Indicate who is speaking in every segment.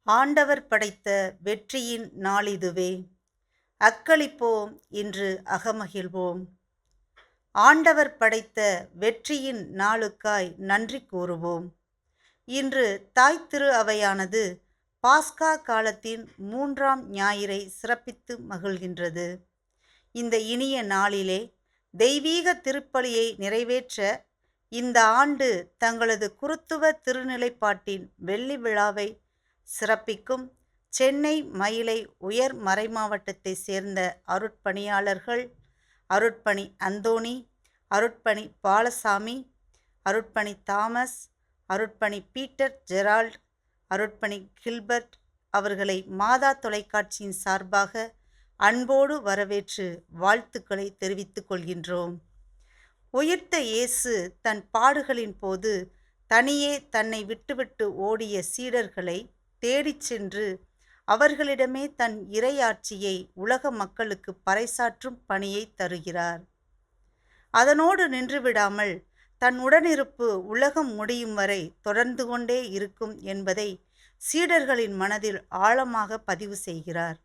Speaker 1: ஆண்டவர் படைத்த வெற்றியின் நாளிதுவே. அக்களிப்போம், இன்று அகமகிழ்வோம். ஆண்டவர் படைத்த வெற்றியின் நாளுக்காய் நன்றி கூறுவோம். இன்று தாய் திரு அவையானது பாஸ்கா காலத்தின் 3ஆம் ஞாயிறை சிறப்பித்து மகிழ்கின்றது. இந்த இனிய நாளிலே தெய்வீக திருப்பலியை நிறைவேற்ற இந்த ஆண்டு தங்களது குருத்துவ திருநிலைப்பாட்டின் வெள்ளி விழாவை சிறப்பிக்கும் சென்னை மயிலை உயர் மறைமாவட்டத்தை சேர்ந்த அருட்பணியாளர்கள் அருட்பணி அந்தோணி, அருட்பணி பாலசாமி, அருட்பணி தாமஸ், அருட்பணி பீட்டர் ஜெரால்ட், அருட்பணி கில்பர்ட் அவர்களை மாதா தொலைக்காட்சியின் சார்பாக அன்போடு வரவேற்று வாழ்த்துக்களை தெரிவித்துக் கொள்கின்றோம். உயிர்த்த இயேசு தன் பாடுகளின் போது தனியே தன்னை விட்டுவிட்டு ஓடிய சீடர்களை தேடிச் சென்று அவர்களிடமே தன் இறையாட்சியை உலக மக்களுக்கு பறைசாற்றும் பணியை தருகிறார். அதனோடு நின்றுவிடாமல் தன் உடனிருப்பு உலகம் முடியும் வரை தொடர்ந்து கொண்டே இருக்கும் என்பதை சீடர்களின் மனதில் ஆழமாக பதிவு செய்கிறார்.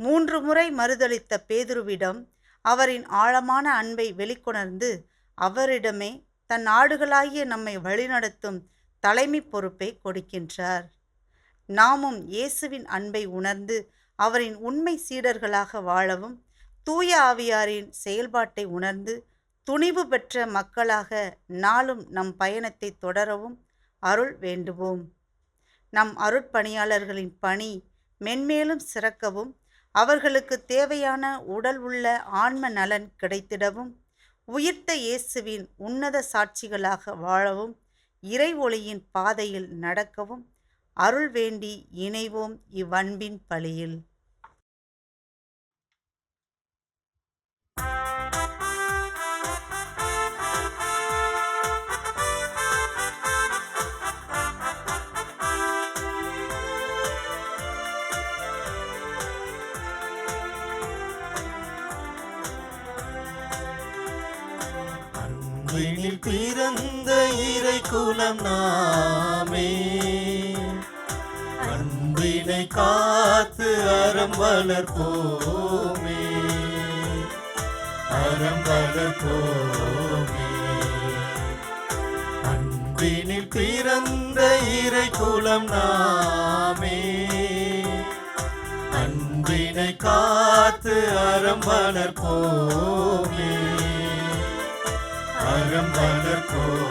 Speaker 1: 3 முறை மறுதலித்த பேதுருவிடம் அவரின் ஆழமான அன்பை வெளிக்கொணர்ந்து அவரிடமே தன் ஆடுகளாகிய நம்மை வழிநடத்தும் தலைமை பொறுப்பை கொடுக்கின்றார். நாமும் இயேசுவின் அன்பை உணர்ந்து அவரின் உண்மை சீடர்களாக வாழவும், தூய ஆவியாரின் செயல்பாட்டை உணர்ந்து துணிவு பெற்ற மக்களாக நாளும் நம் பயணத்தை தொடரவும் அருள் வேண்டுவோம். நம் அருட்பணியாளர்களின் பணி மென்மேலும் சிறக்கவும், அவர்களுக்கு தேவையான உடல் உள்ள ஆன்ம நலன் கிடைத்திடவும், உயிர்த்த இயேசுவின் உன்னத சாட்சிகளாக வாழவும், இறை ஒளியின் பாதையில் நடக்கவும் அருள் வேண்டி இணைவோம் இவ்வன்பின் பலியில்.
Speaker 2: அன்பினில் பிறந்த இறை குலம் நாமே, அன்பினை காத்து அறம் வளர்ப்போமே, அறம் வளர்ப்போமே. அன்பினில் பிறந்த இறை குலம் நாமே, அன்பினை காத்து அறம் வளர்ப்போமே, அறம் வளர்ப்போமே.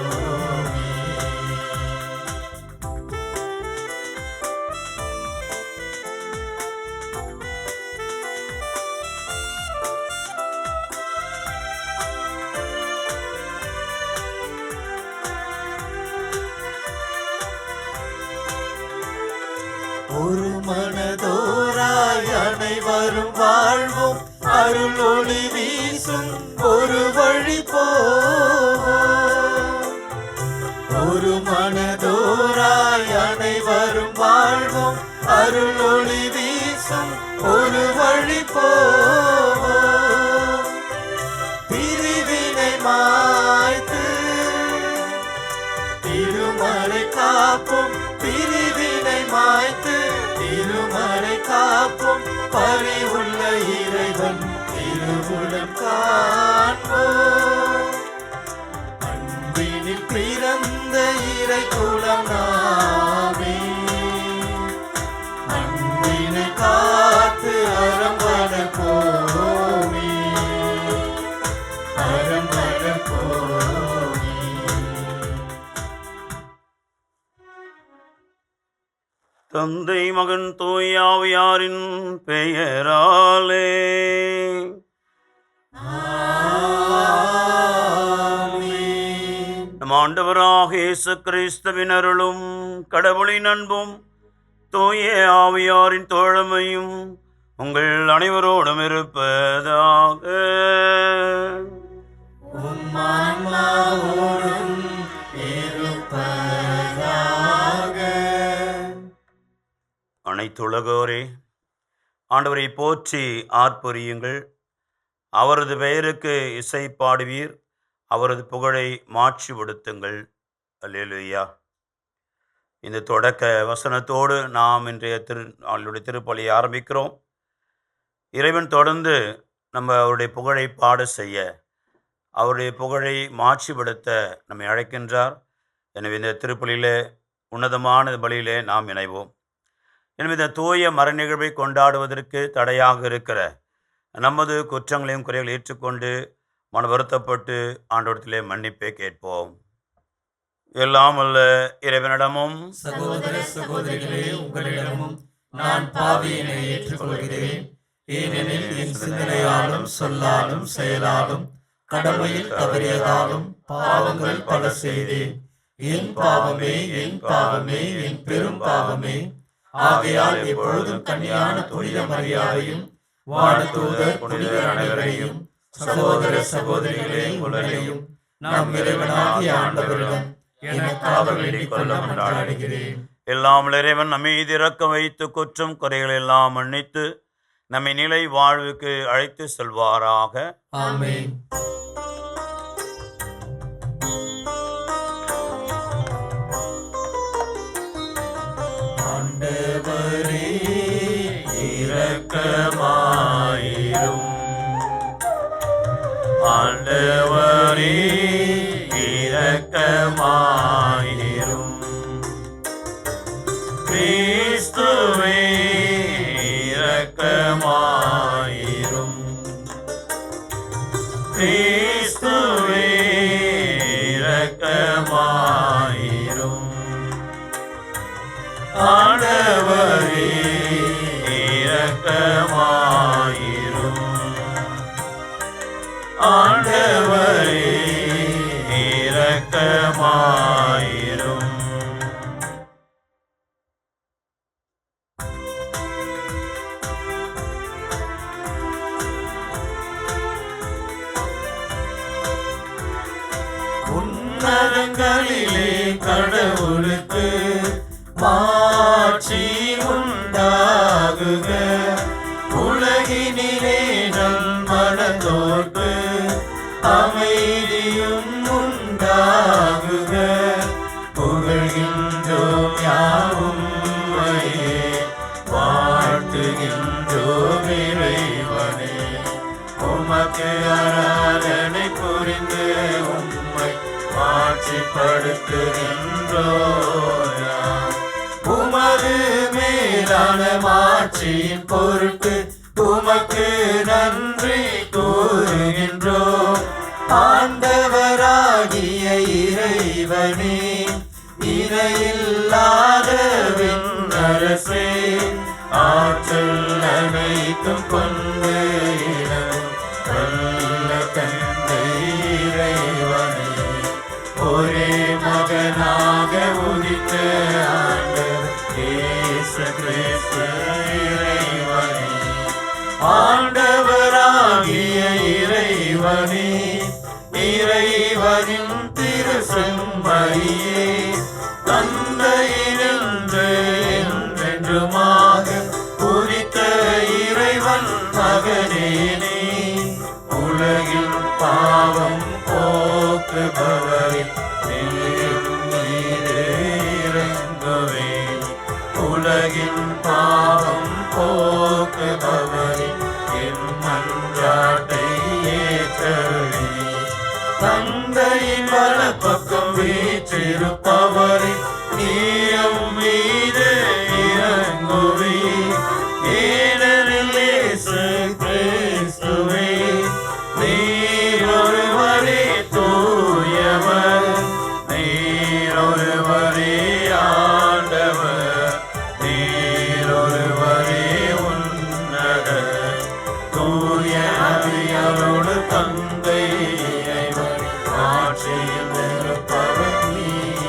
Speaker 2: ஒரு மனதோராய் அனைவரும் வாழ்வோம், அருள் ஒளி வீசும் ஒரு வழி போவோம். ஒரு மனதோராய் அனைவரும் வாழ்வோம், அருள் ஒளி வீசும் ஒரு வழி போவோம். பிரிவினை மாய்த்து திருமறை காப்போம், பிரிவினை மாய்த்து திருமறை காப்போம், பரிவுள்ள இறைவன் திருவுளம் காண்போம். அன்பினில் பிறந்த இறை குலம் நாமே, அன்பினை காத்து அறம் வளர்ப்போமே, அறம் வளர்ப்போமே.
Speaker 3: தந்தை மகன் தூய ஆவியாரின் பெயராலே நம் ஆண்டவராக இயேசு கிறிஸ்துவின் அருளும் கடவுளின் அன்பும் தூய ஆவியாரின் தோழமையும் உங்கள் அனைவரோடும் இருப்பதாக. அனைத்துலகோரே, ஆண்டவரை போற்றி ஆர்ப்பரியுங்கள். அவரது பெயருக்கு இசை பாடுவீர், அவரது புகழை மாட்சிப்படுத்துங்கள். அல்லேலூயா. இந்த தொடக்க வசனத்தோடு நாம் இன்றைய அவளுடைய திருப்பலியை ஆரம்பிக்கிறோம். இறைவன் தொடர்ந்து நம்ம அவருடைய புகழை பாட செய்ய, அவருடைய புகழை மாட்சிப்படுத்த நம்மை அழைக்கின்றார். எனவே இந்த திருப்பலியிலே உன்னதமான பலியிலே நாம் இணைவோம். எனவே இந்த தூய மர நிகழ்வை கொண்டாடுவதற்கு தடையாக இருக்கிற நமது குற்றங்களையும் குறைகளை ஏற்றுக்கொண்டு மன வருத்தப்பட்டு ஆண்டவரத்திலே மன்னிப்பை கேட்போம். எல்லாம் அல்ல இறைவனிடமும்
Speaker 2: சகோதர சகோதரிகளே, உங்களிடமும் நான் பாவியினை ஏற்றுக்கொள்கிறேன். ஏனெனில் என் சிந்தனையாலும் சொல்லாலும் செயலாலும் கடமையில் தவறியதாலும் பாவங்கள் பல செய்தேன். என் பாவமே, என் பாவமே, என் பெரும் பாவமே. ஆகையால் எப்பொழுதும் கன்னியான புனித மரியாதையும் வானதூதர் புனிதர் அனைவரையும் சகோதர சகோதரிகளே உங்களையும் நம் இறைவனாகிய ஆண்டவரிடம் எனக்காக வேண்டிக் கொள்ள மன்றாடுகிறேன்.
Speaker 3: எல்லாம் இறைவன் நம்மை இறக்க வைத்து குற்றம் குறைகள் எல்லாம் மன்னித்து நம்மை நிலை வாழ்வுக்கு அழைத்து செல்வாராக.
Speaker 2: ஆமென். ஆண்டவரே இரக்கமாயிரும். ஆண்டவரே இரக்கமாயிரும். கிறிஸ்துவே இரக்கமாயிரும். கிறிஸ்துவே இரக்கமாயிரும். ஆண்டவரே இரக்கமாயிரும். ஆண்டவரே இரக்கமாயிரும். உன்னதங்களிலே கடவுளுக்கு மாட்சி உண்டாகுக. உலகினிலே நம் மனதோர்க்கு அமைதியும் உண்டாகுக. புகழ்கின்றோம் யாவும் உம்மையே, வாழ்த்துகின்றோம் இறைவனே. உமக்கு ஆராதனை புரிந்து உம்மை மாட்சிப்படுத்துகின்றோம். உமது மேலான மாட்சியின் பொருட்டு உமக்கு நன்றி கூறுகின்றோம். ஆண்டவராகிய இறைவனே, இணையில்லாத விண்ணரசே, ஆற்றல் அனைத்தும் கொண்டு இனம் வல்ல தந்தை இறைவனே, ஒரே மகனாக உதித்த ஆண்டவர் இயேசு கிறிஸ்து இறைவனே. ஆண்டவராகிய இறைவனே, இறைவனின் திரு செம்மறியே, தந்தையினின்று என்றென்றுமாக உதித்த இறைவன் மகனேனே, உலகின் பாவம் போக்குபவரின் மீது இறங்குவேன். உலகின் பாவம் போக்குபவரின் என் மன்றாட்டை ஏற்றருளி. தந்தையின் வலப்பக்கம் வீற்றிருப்பவரின் நீரம் மீது இறங்குவே. ஏனெனில் இயேசு கிறிஸ்துவே, நீர் ஒருவரே தூயவர், நீர் ஒருவரே ஆண்டவர், நீர் ஒருவரே உன்னதர். தூய ஆவியாரோடு தந்தை இறைவன் ஆட்சியில் இருப்பவர் நீரே.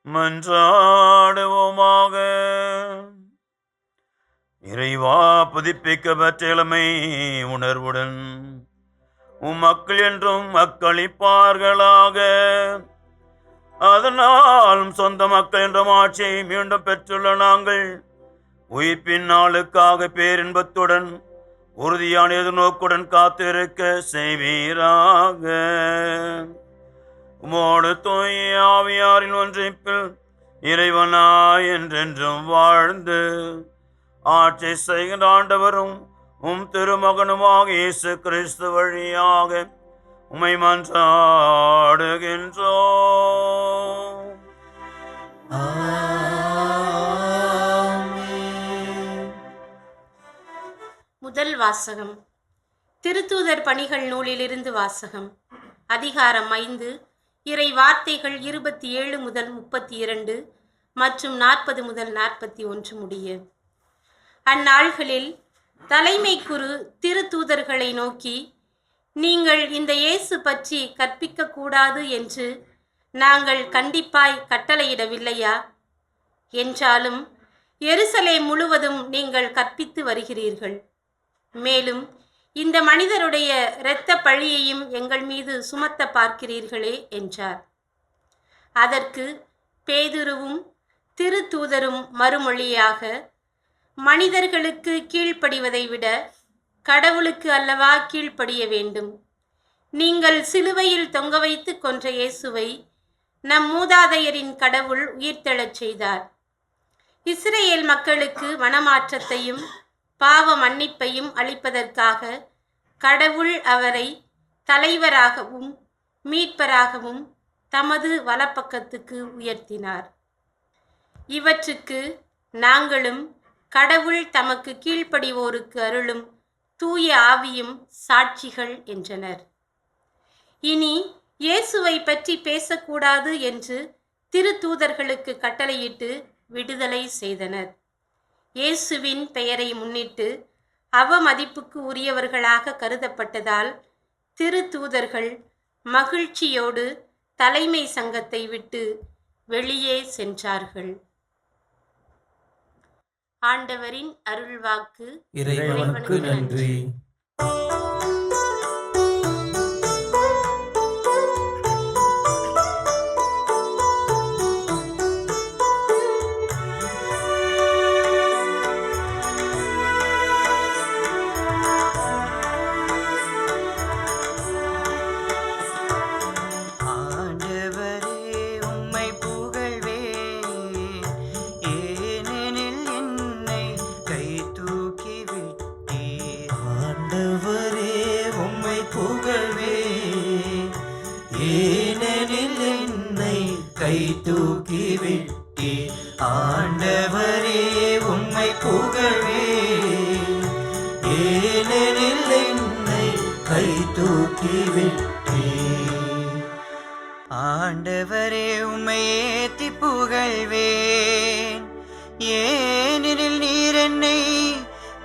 Speaker 3: மன்றாடுவோமாக. இறைவா, புதுப்பிக்கப்பட்ட இளமை உணர்வுடன் மக்கள் என்றும் மக்களிப்பார்களாக. அதனால் சொந்த மக்கள் என்ற ஆட்சியை மீண்டும் பெற்றுள்ள நாங்கள் உயிர்ப்பின் நாளுக்காக பேரின்பத்துடன் உறுதியான எதிர்நோக்குடன் காத்திருக்க செய்வீராக. உமோடு தூய ஆவியாரின் ஒன்றிப்பில் இறைவனாய் என்றென்றும் வாழ்ந்து ஆட்சி செய்கின்ற ஆண்டவரும் திருமகனுமாக இயேசு கிறிஸ்து வழியாக உம்மை மன்றாடுகின்றோம்.
Speaker 4: முதல் வாசகம். திருத்தூதர் பணிகள் நூலிலிருந்து வாசகம். அதிகாரம் 5, இறை வார்த்தைகள் 27 முதல் 32 மற்றும் 40 முதல் 41 முடிய. அந்நாள்களில் தலைமை குரு திருத்தூதர்களை நோக்கி, நீங்கள் இந்த இயேசு பற்றி கற்பிக்க கூடாது என்று நாங்கள் கண்டிப்பாய் கட்டளையிடவில்லையா? என்றாலும் எருசலேம் முழுவதும் நீங்கள் கற்பித்து வருகிறீர்கள். மேலும் இந்த மனிதருடைய இரத்த பழியையும் எங்கள் மீது சுமத்த பார்க்கிறீர்களே என்றார். அதற்கு பேதுருவும் திருத்தூதரும் மறுமொழியாக, மனிதர்களுக்கு கீழ்ப்படிவதை விட கடவுளுக்கு அல்லவா கீழ்ப்படிய வேண்டும். நீங்கள் சிலுவையில் தொங்க வைத்து கொன்ற இயேசுவை நம் மூதாதையரின் கடவுள் உயிர்த்தெழச் செய்தார். இஸ்ரேல் மக்களுக்கு மனமாற்றத்தையும் பாவ மன்னிப்பையும் அளிப்பதற்காக கடவுள் அவரை தலைவராகவும் மீட்பராகவும் தமது வலப்பக்கத்துக்கு உயர்த்தினார். இவற்றுக்கு நாங்களும் கடவுள் தமக்கு கீழ்ப்படிவோருக்கு அருளும் தூய ஆவியும் சாட்சிகள் என்றனர். இனி இயேசுவை பற்றி பேசக்கூடாது என்று திருத்தூதர்களுக்கு கட்டளையிட்டு விடுதலை செய்தனர். இயேசுவின் பெயரை முன்னிட்டு அவமதிப்புக்கு உரியவர்களாக கருதப்பட்டதால் திருத்தூதர்கள் மகிழ்ச்சியோடு தலைமை சங்கத்தை விட்டு வெளியே சென்றார்கள். ஆண்டவரின் அருள்வாக்கு.
Speaker 2: இறைவனுக்கு நன்றி. கை தூக்கி விட்டி ஆண்டவரே உம்மை புகழ்வே, ஏனெனில் என்னை கை தூக்கி விட்டி.
Speaker 5: ஆண்டவரே உம்மை ஏத்தி புகழ்வேன், ஏனெனில் நீர் என்னை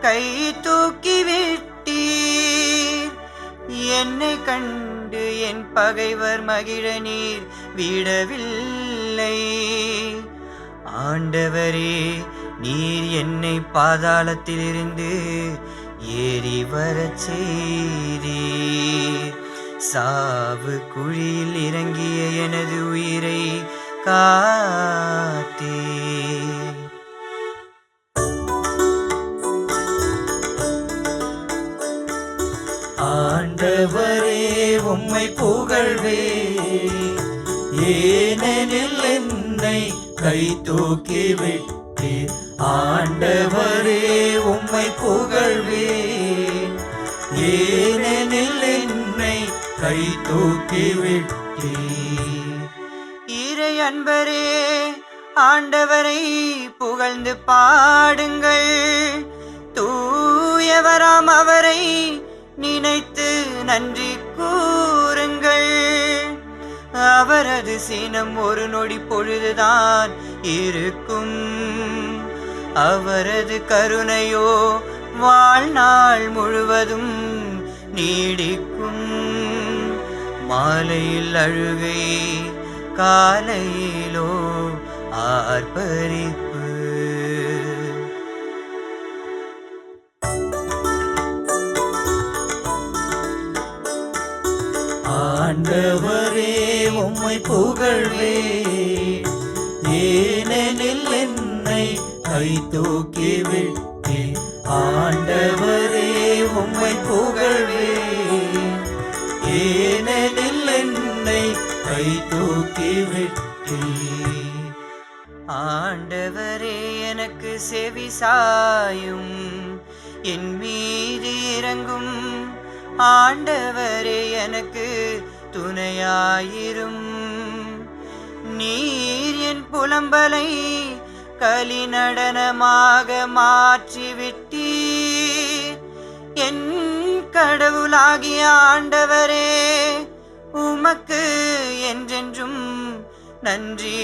Speaker 5: கை தூக்கி விட்டீர். என்னை கண்டு என் பகைவர் மகிழ நீர் விடவில்லை. ஆண்டவரே நீர் என்னை பாதாளத்திலிருந்து ஏறி வரச் செய்தீர். சாவு குழியில் இறங்கிய எனது உயிரை காத்தீர்.
Speaker 2: ஆண்டவரே உம்மை புகழ்வே, ஏனெனில் என்னை கை தூக்கி விட்டீர். ஆண்டவரே உம்மை புகழ்வே, ஏனெனில் என்னை கை தூக்கி விட்டீர்.
Speaker 5: இறை அன்பரே ஆண்டவரை புகழ்ந்து பாடுங்கள், தூயவராம் அவரை நினைத்து நன்றி கூறுங்கள். அவரது சினம் ஒரு நொடி பொழுதுதான் இருக்கும், அவரது கருணையோ வாழ்நாள் முழுவதும் நீடிக்கும். மாலையில் அழுகை, காலையிலோ ஆர்ப்பரிப்பு.
Speaker 2: ஆண்டவரே உம்மை புகழ்வேன், ஏனெனில் என்னை கை தூக்கி விட்டீர். ஆண்டவரே உம்மை புகழ்வேன், ஏனெனில் என்னை கை தூக்கி விட்டீர்.
Speaker 5: ஆண்டவரே எனக்கு செவி சாயும், என் மீது இறங்கும். ஆண்டவரே எனக்கு துணையாயிரும். நீர் என் புலம்பலை களி நடனமாக மாற்றிவிட்டீர். என் கடவுளாகிய ஆண்டவரே, உமக்கு என்றென்றும் நன்றி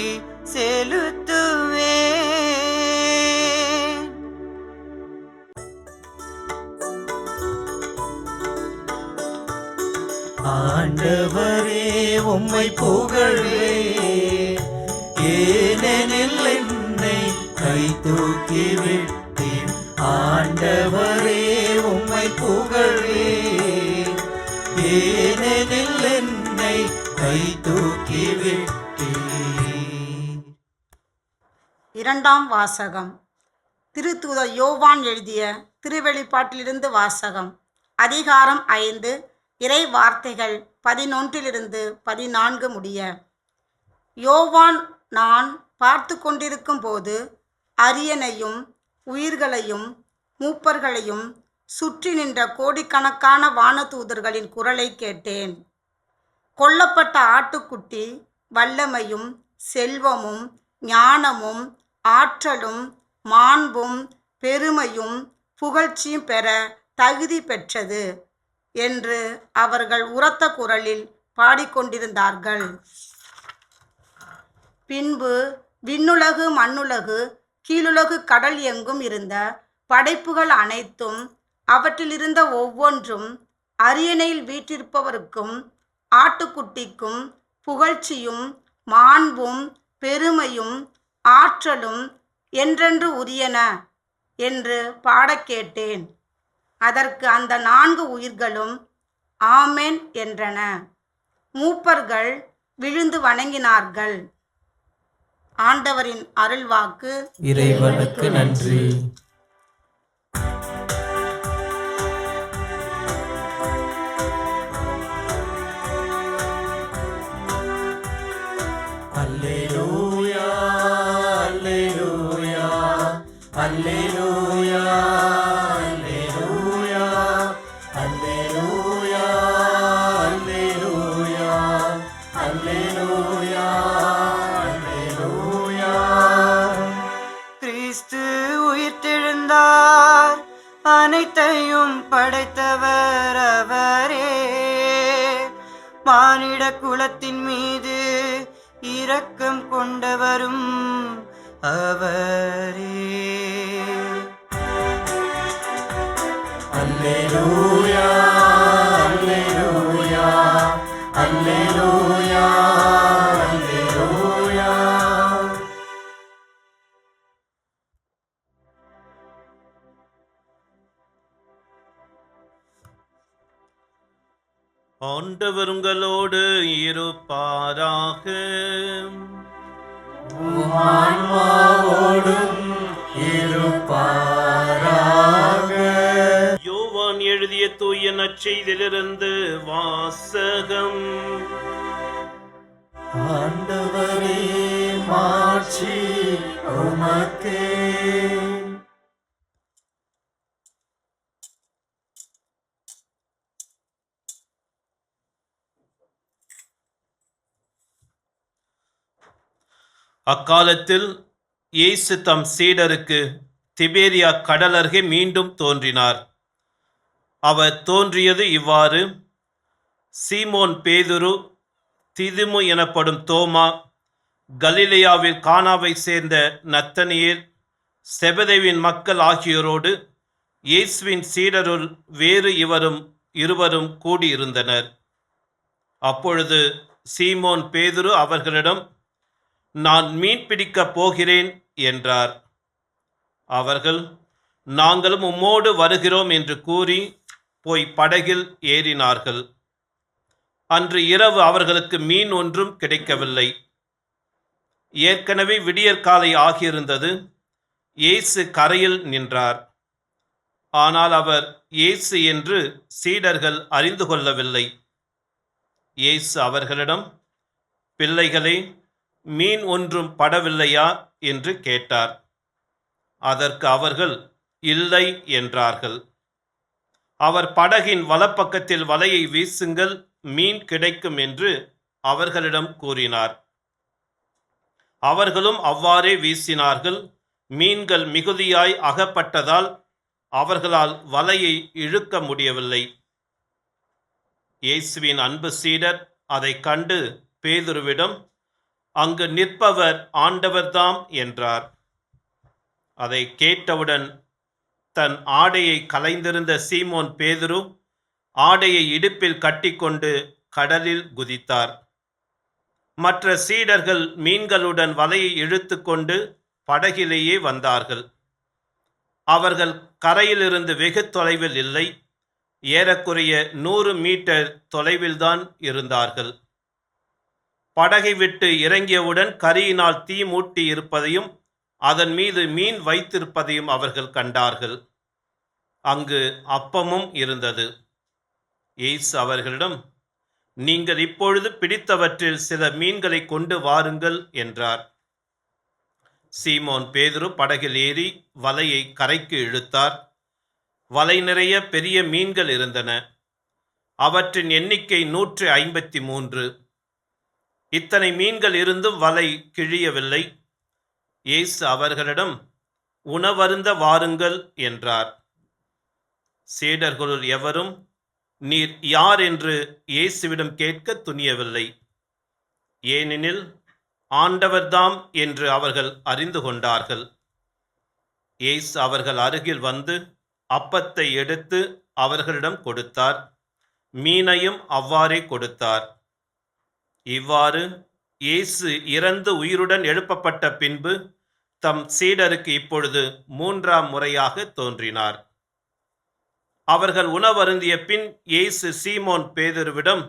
Speaker 5: செலுத்துவேன்.
Speaker 2: ஆண்டவரே உம்மை புகழ்வேன், ஏனெனில் என்னை கை தூக்கி விட்டீர். ஆண்டவரே உம்மை புகழ்வேன், ஏனெனில் என்னை கை தூக்கி விட்டீர்.
Speaker 6: இரண்டாம் வாசகம். திருத்தூதர் யோவான் எழுதிய திருவெளிப்பாட்டிலிருந்து வாசகம். அதிகாரம் 5, இறை வார்த்தைகள் 11-14 முடிய. யோவான் நான் பார்த்து கொண்டிருக்கும் போது அரியணையும் உயிர்களையும் மூப்பர்களையும் சுற்றி நின்ற கோடிக்கணக்கான வானதூதர்களின் குரலை கேட்டேன். கொல்லப்பட்ட ஆட்டுக்குட்டி வல்லமையும் செல்வமும் ஞானமும் ஆற்றலும் மாண்பும் பெருமையும் புகழ்ச்சியும் பெற தகுதி பெற்றது என்று அவர்கள் உரத்த குரலில் பாடிக்கொண்டிருந்தார்கள். பின்பு விண்ணுலகு மண்ணுலகு கீழுலகு கடல் எங்கும் இருந்த படைப்புகள் அனைத்தும் அவற்றிலிருந்த ஒவ்வொன்றும் அரியணையில் வீற்றிருப்பவருக்கும் ஆட்டுக்குட்டிக்கும் புகழ்ச்சியும் மாண்பும் பெருமையும் ஆற்றலும் என்றென்று உரியன என்று பாடக் கேட்டேன். அதற்கு அந்த 4 உயிர்களும் ஆமென் என்றன. மூப்பர்கள் விழுந்து வணங்கினார்கள். ஆண்டவரின் அருள்வாக்கு.
Speaker 2: இறைவனுக்கு நன்றி. அல்லேலூயா அல்லேலூயா அல்லேலூயா அல்லேலூயா அல்லேலூயா அல்லேலூயா அல்லேலூயா.
Speaker 5: கிறிஸ்து உயிர்த்தெழுந்தார், அனைத்தையும் படைத்தவர் அவரே. மானிட குலத்தின் மீது இரக்கம் கொண்டவரும் அவரே.
Speaker 2: அல்லேலூயா அல்லேலூயா அல்லேலூயா அல்லேலூயா.
Speaker 3: ஆண்டவர் உங்களோடு இருப்பாராக.
Speaker 2: ஆன்மாவோடும் இருப்பாராக.
Speaker 3: யோவான் எழுதிய தூய நற்செய்தியிலிருந்து வாசகம்.
Speaker 2: ஆண்டவரே மாட்சி உமக்கே.
Speaker 3: அக்காலத்தில் இயேசு தம் சீடருக்கு திபேரியா கடல் அருகே மீண்டும் தோன்றினார். அவர் தோன்றியது இவ்வாறு: சீமோன் பேதுரு, திதுமு எனப்படும் தோமா, கலிலேயாவில் கானாவை சேர்ந்த நத்தனியேல், செபதேவின் மக்கள் ஆகியோரோடு இயேசுவின் சீடருள் வேறு இருவரும் கூடியிருந்தனர். அப்பொழுது சீமோன் பேதுரு அவர்களிடம், நான் மீன் பிடிக்கப் போகிறேன் என்றார். அவர்கள், நாங்களும் உம்மோடு வருகிறோம் என்று கூறி போய் படகில் ஏறினார்கள்.
Speaker 7: அன்று இரவு அவர்களுக்கு மீன் ஒன்றும் கிடைக்கவில்லை. ஏற்கனவே விடியற்காலை ஆகியிருந்தது. இயேசு கரையில் நின்றார். ஆனால் அவர் இயேசு என்று சீடர்கள் அறிந்து கொள்ளவில்லை. இயேசு அவர்களிடம், பிள்ளைகளே, மீன் ஒன்றும் படவில்லையா என்று கேட்டார். அதற்கு அவர்கள் இல்லை என்றார்கள். அவர் படகின் வலப்பக்கத்தில் வலையை வீசுங்கள், மீன் கிடைக்கும் என்று அவர்களிடம் கூறினார். அவர்களும் அவ்வாறே வீசினார்கள். மீன்கள் மிகுதியாய் அகப்பட்டதால் அவர்களால் வலையை இழுக்க முடியவில்லை. இயேசுவின் அன்பு சீடர் அதை கண்டு பேதுருவிடம், அங்கு நிற்பவர் ஆண்டவர்தாம் என்றார். அதை கேட்டவுடன் தன் ஆடையை களைந்திருந்த சீமோன் பேதுரு ஆடையை இடுப்பில் கட்டிக்கொண்டு கடலில் குதித்தார். மற்ற சீடர்கள் மீன்களுடன் வலையை இழுத்து கொண்டு படகிலேயே வந்தார்கள். அவர்கள் கரையிலிருந்து வெகு தொலைவில் இல்லை, ஏறக்குறைய 100 மீட்டர் தொலைவில்தான் இருந்தார்கள். படகை விட்டு இறங்கியவுடன் கரியினால் தீ மூட்டி இருப்பதையும் அதன் மீது மீன் வைத்திருப்பதையும் அவர்கள் கண்டார்கள். அங்கு அப்பமும் இருந்தது. இயேசு அவர்களிடம், நீங்கள் இப்பொழுது பிடித்தவற்றில் சில மீன்களை கொண்டு வாருங்கள் என்றார். சீமோன் பேதுரு படகில் ஏறி வலையை கரைக்கு இழுத்தார். வலை நிறைய பெரிய மீன்கள் இருந்தன. அவற்றின் எண்ணிக்கை 153. இத்தனை மீன்கள் இருந்தும் வலை கிழியவில்லை. இயேசு அவர்களிடம், உணவருந்த வாருங்கள் என்றார். சீடர்களுள் எவரும் நீர் யார் என்று இயேசுவிடம் கேட்க துணியவில்லை. ஏனெனில் ஆண்டவர்தாம் என்று அவர்கள் அறிந்து கொண்டார்கள். இயேசு அவர்கள் அருகில் வந்து அப்பத்தை எடுத்து அவர்களிடம் கொடுத்தார். மீனையும் அவ்வாறே கொடுத்தார். இவ்வாறு இயேசு இறந்து உயிருடன் எழுப்பப்பட்ட பின்பு தம் சீடருக்கு இப்பொழுது 3ஆம் முறையாக தோன்றினார். அவர்கள் உணவருந்திய பின் இயேசு சீமோன் பேதுருவிடம்,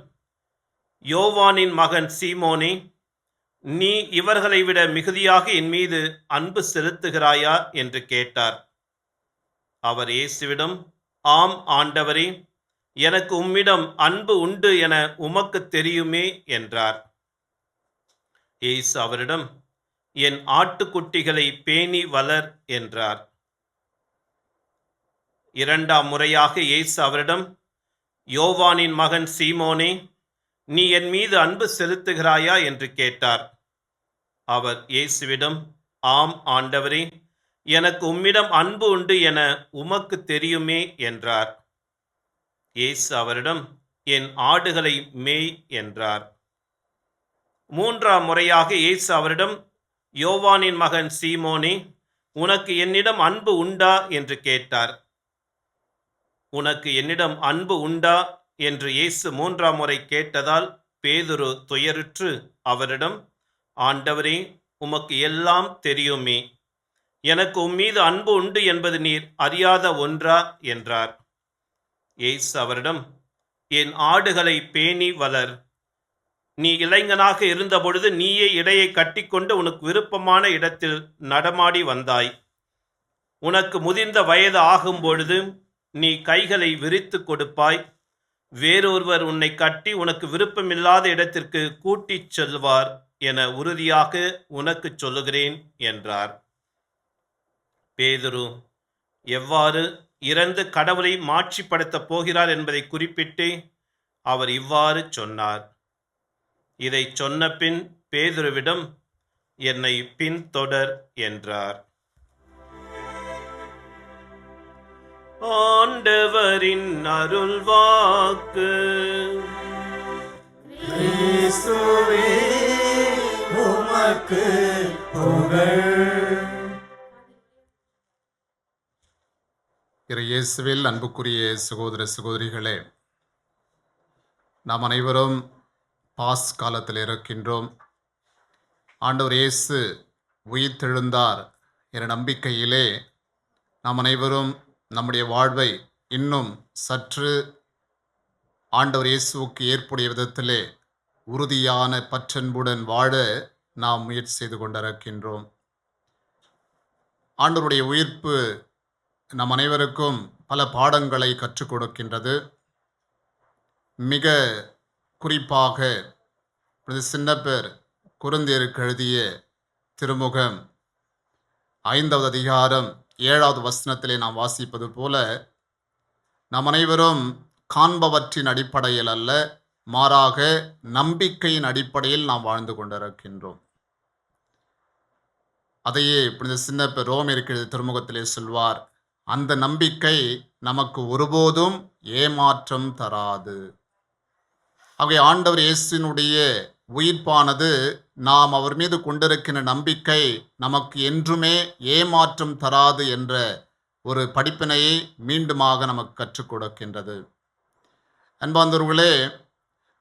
Speaker 7: யோவானின் மகன் சீமோனே, நீ இவர்களை விட மிகுதியாக என் மீது அன்பு செலுத்துகிறாயா என்று கேட்டார். அவர் இயேசுவிடம், ஆம் ஆண்டவரே, எனக்கு உம்மிடம் அன்பு உண்டு என உமக்கு தெரியுமே என்றார். இயேசு அவரிடம், என் ஆட்டுக்குட்டிகளை பேணி வளர் என்றார். 2ஆம் முறையாக இயேசு அவரிடம், யோவானின் மகன் சீமோனே, நீ என் மீது அன்பு செலுத்துகிறாயா என்று கேட்டார். அவர் இயேசுவிடம், ஆம் ஆண்டவரே, எனக்கு உம்மிடம் அன்பு உண்டு என உமக்கு தெரியுமே என்றார். இயேசு அவரிடம், என் ஆடுகளை மேய் என்றார். 3ஆம் முறையாக இயேசு அவரிடம், யோவானின் மகன் சீமோனே, உனக்கு என்னிடம் அன்பு உண்டா என்று கேட்டார். உனக்கு என்னிடம் அன்பு உண்டா என்று இயேசு 3ஆம் முறை கேட்டதால் பேதுரு துயருற்று அவரிடம், ஆண்டவரே, உமக்கு எல்லாம் தெரியுமே, எனக்கு உம்மீது அன்பு உண்டு என்பது நீர் அறியாத ஒன்றா என்றார். இயேசு அவரிடம், என் ஆடுகளை பேணி வளர். நீ இளைஞனாக இருந்தபொழுது நீயே இடையை கட்டிக்கொண்டு உனக்கு விருப்பமான இடத்தில் நடமாடி வந்தாய். உனக்கு முதிர்ந்த வயது ஆகும் பொழுது நீ கைகளை விரித்து கொடுப்பாய். வேறொருவர் உன்னை கட்டி உனக்கு விருப்பமில்லாத இடத்திற்கு கூட்டிச் செல்வார் என உறுதியாக உனக்கு சொல்லுகிறேன் என்றார். பேதுரு எவ்வாறு இறந்து கடவுளை மாட்சிப்படுத்தப் போகிறார் என்பதை குறிப்பிட்டு அவர் இவ்வாறு சொன்னார். இதை சொன்ன பின் பேதுருவிடம், என்னை பின்தொடர் என்றார். ஆண்டவரின் அருள்வாக்கு.
Speaker 2: கிறிஸ்துவே உமக்கு புகழ்.
Speaker 8: இயேசுவில் அன்புக்குரிய சகோதர சகோதரிகளே, நாம் அனைவரும் பாஸ் காலத்தில் இருக்கின்றோம். ஆண்டவர் இயேசு உயிர்த்தெழுந்தார் என்ற நம்பிக்கையிலே நாம் அனைவரும் நம்முடைய வாழ்வை இன்னும் சற்று ஆண்டவர் இயேசுவுக்கு ஏற்புடைய விதத்திலே உறுதியான பற்றன்புடன் வாழ நாம் முயற்சி செய்து கொண்டிருக்கின்றோம். ஆண்டவருடைய உயிர்ப்பு நம் அனைவருக்கும் பல பாடங்களை கற்றுக் கொடுக்கின்றது. மிக குறிப்பாக சின்ன பேர் குருந்தியருக்கு எழுதிய திருமுகம் 5வது அதிகாரம் 7வது வசனத்திலே நாம் வாசிப்பது போல, நம் அனைவரும் காண்பவற்றின் அடிப்படையில் அல்ல, மாறாக நம்பிக்கையின் அடிப்படையில் நாம் வாழ்ந்து கொண்டிருக்கின்றோம். அதையே புனித சின்ன பேர் ரோமருக்கு எழுதிய திருமுகத்திலே சொல்வார், அந்த நம்பிக்கை நமக்கு ஒருபோதும் ஏமாற்றம் தராது. ஆகவே ஆண்டவர் இயேசுவினுடைய உயிர்ப்பானது நாம் அவர் மீது கொண்டிருக்கின்ற நம்பிக்கை நமக்கு என்றுமே ஏமாற்றம் தராது என்ற ஒரு படிப்பினையை மீண்டுமாக நமக்கு கற்றுக் கொடுக்கின்றது. அன்பார்ந்தவர்களே,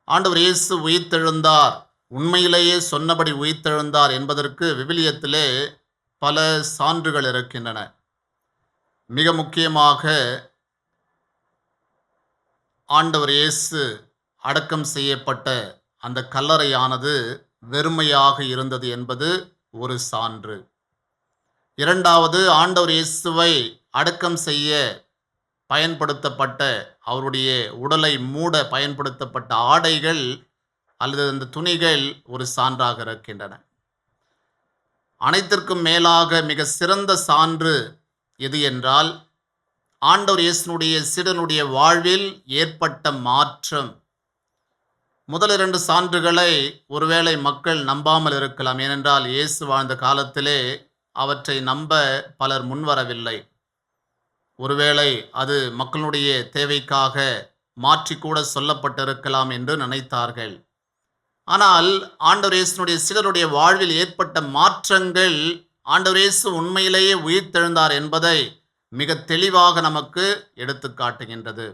Speaker 8: ஆண்டவர் இயேசு உயிர்த்தெழுந்தார், உண்மையிலேயே சொன்னபடி உயிர்த்தெழுந்தார் என்பதற்கு விவிலியத்திலே பல சான்றுகள் இருக்கின்றன. மிக முக்கியமாக ஆண்டவர் இயேசு அடக்கம் செய்யப்பட்ட அந்த கல்லறையானது வெறுமையாக இருந்தது என்பது ஒரு சான்று. இரண்டாவது, ஆண்டவர் இயேசுவை அடக்கம் செய்ய பயன்படுத்தப்பட்ட, அவருடைய உடலை மூட பயன்படுத்தப்பட்ட ஆடைகள் அல்லது அந்த துணிகள் ஒரு சான்றாக இருக்கின்றன. அனைத்திற்கும் மேலாக மிக சிறந்த சான்று எது என்றால், ஆண்டவர் இயேசுனுடைய சீடனுடைய வாழ்வில் ஏற்பட்ட மாற்றம். முதல் 2 சான்றுகளை ஒருவேளை மக்கள் நம்பாமல் இருக்கலாம். ஏனென்றால் இயேசு வாழ்ந்த காலத்திலே அவற்றை நம்ப பலர் முன்வரவில்லை. ஒருவேளை அது மக்களுடைய தேவைக்காக மாற்றிக்கூட சொல்லப்பட்டிருக்கலாம் என்று நினைத்தார்கள். ஆனால் ஆண்டவர் இயேசுனுடைய சீடருடைய வாழ்வில் ஏற்பட்ட மாற்றங்கள், ஆண்டவர் இயேசு உண்மையிலேயே உயிர்த்தெழுந்தார் என்பதை மிக தெளிவாக நமக்கு எடுத்து காட்டுகின்றது.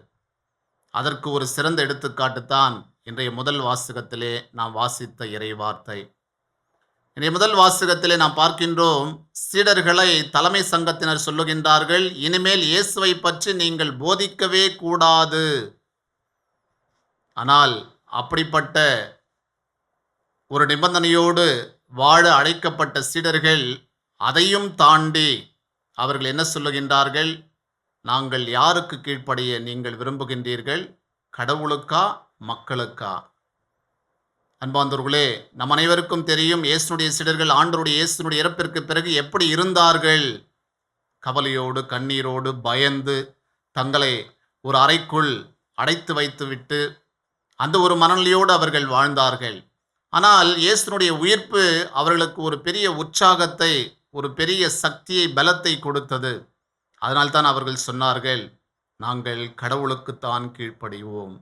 Speaker 8: அதற்கு ஒரு சிறந்த எடுத்துக்காட்டுத்தான் இன்றைய முதல் வாசகத்திலே நாம் வாசித்த இறை வார்த்தை. இன்றைய முதல் வாசகத்திலே நாம் பார்க்கின்றோம், சீடர்களை தலைமை சங்கத்தினர் சொல்லுகின்றார்கள், இனிமேல் இயேசுவை பற்றி நீங்கள் போதிக்கவே கூடாது. ஆனால் அப்படிப்பட்ட ஒரு நிபந்தனையோடு வாழ அழைக்கப்பட்ட சீடர்கள் அதையும் தாண்டி அவர்கள் என்ன சொல்லுகின்றார்கள்? நாங்கள் யாருக்கு கீழ்ப்படிய நீங்கள் விரும்புகின்றீர்கள், கடவுளுக்கா மக்களுக்கா? அன்பார்ந்தவர்களே, நம் அனைவருக்கும் தெரியும், இயேசுனுடைய சீடர்கள் ஆண்டவருடைய இயேசுனுடைய இறப்பிற்கு பிறகு எப்படி இருந்தார்கள். கவலையோடு, கண்ணீரோடு, பயந்து தங்களை ஒரு அறைக்குள் அடைத்து வைத்துவிட்டு அந்த ஒரு மனநிலையோடு அவர்கள் வாழ்ந்தார்கள். ஆனால் இயேசுனுடைய உயிர்ப்பு அவர்களுக்கு ஒரு பெரிய உற்சாகத்தை, ஒரு பெரிய சக்தியை, பலத்தை கொடுத்தது. அதனால்தான் அவர்கள் சொன்னார்கள், நாங்கள் கடவுளுக்குத்தான் கீழ்ப்படிவோம்.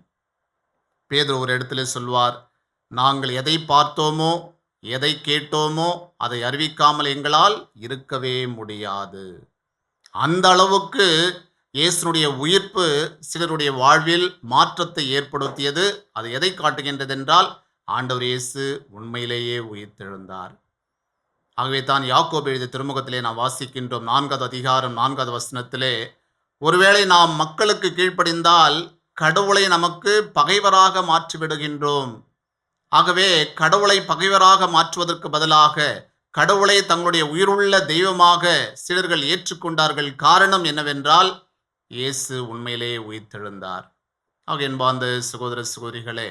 Speaker 8: பேதுரு ஒரு இடத்துல சொல்வார், நாங்கள் எதை பார்த்தோமோ எதை கேட்டோமோ அதை அறிவிக்காமல் எங்களால் இருக்கவே முடியாது. அந்த அளவுக்கு இயேசுனுடைய உயிர்ப்பு சிலருடைய வாழ்வில் மாற்றத்தை ஏற்படுத்தியது. அது எதை காட்டுகின்றது என்றால், ஆண்டவர் இயேசு உண்மையிலேயே உயிர்த்தெழுந்தார். ஆகவே தான் யாக்கோபு எழுதிய திருமுகத்திலே நாம் வாசிக்கின்றோம், 4வது அதிகாரம் 4வது வசனத்திலே, ஒருவேளை நாம் மக்களுக்கு கீழ்ப்படிந்தால் கடவுளை நமக்கு பகைவராக மாற்றிவிடுகின்றோம். ஆகவே கடவுளை பகைவராக மாற்றுவதற்கு பதிலாக கடவுளை தங்களுடைய உயிருள்ள தெய்வமாக சிலர்கள் ஏற்றுக்கொண்டார்கள். காரணம் என்னவென்றால், இயேசு உண்மையிலே உயிர்த்தெழுந்தார். ஆக என்பார்ந்த சகோதர சகோதரிகளே,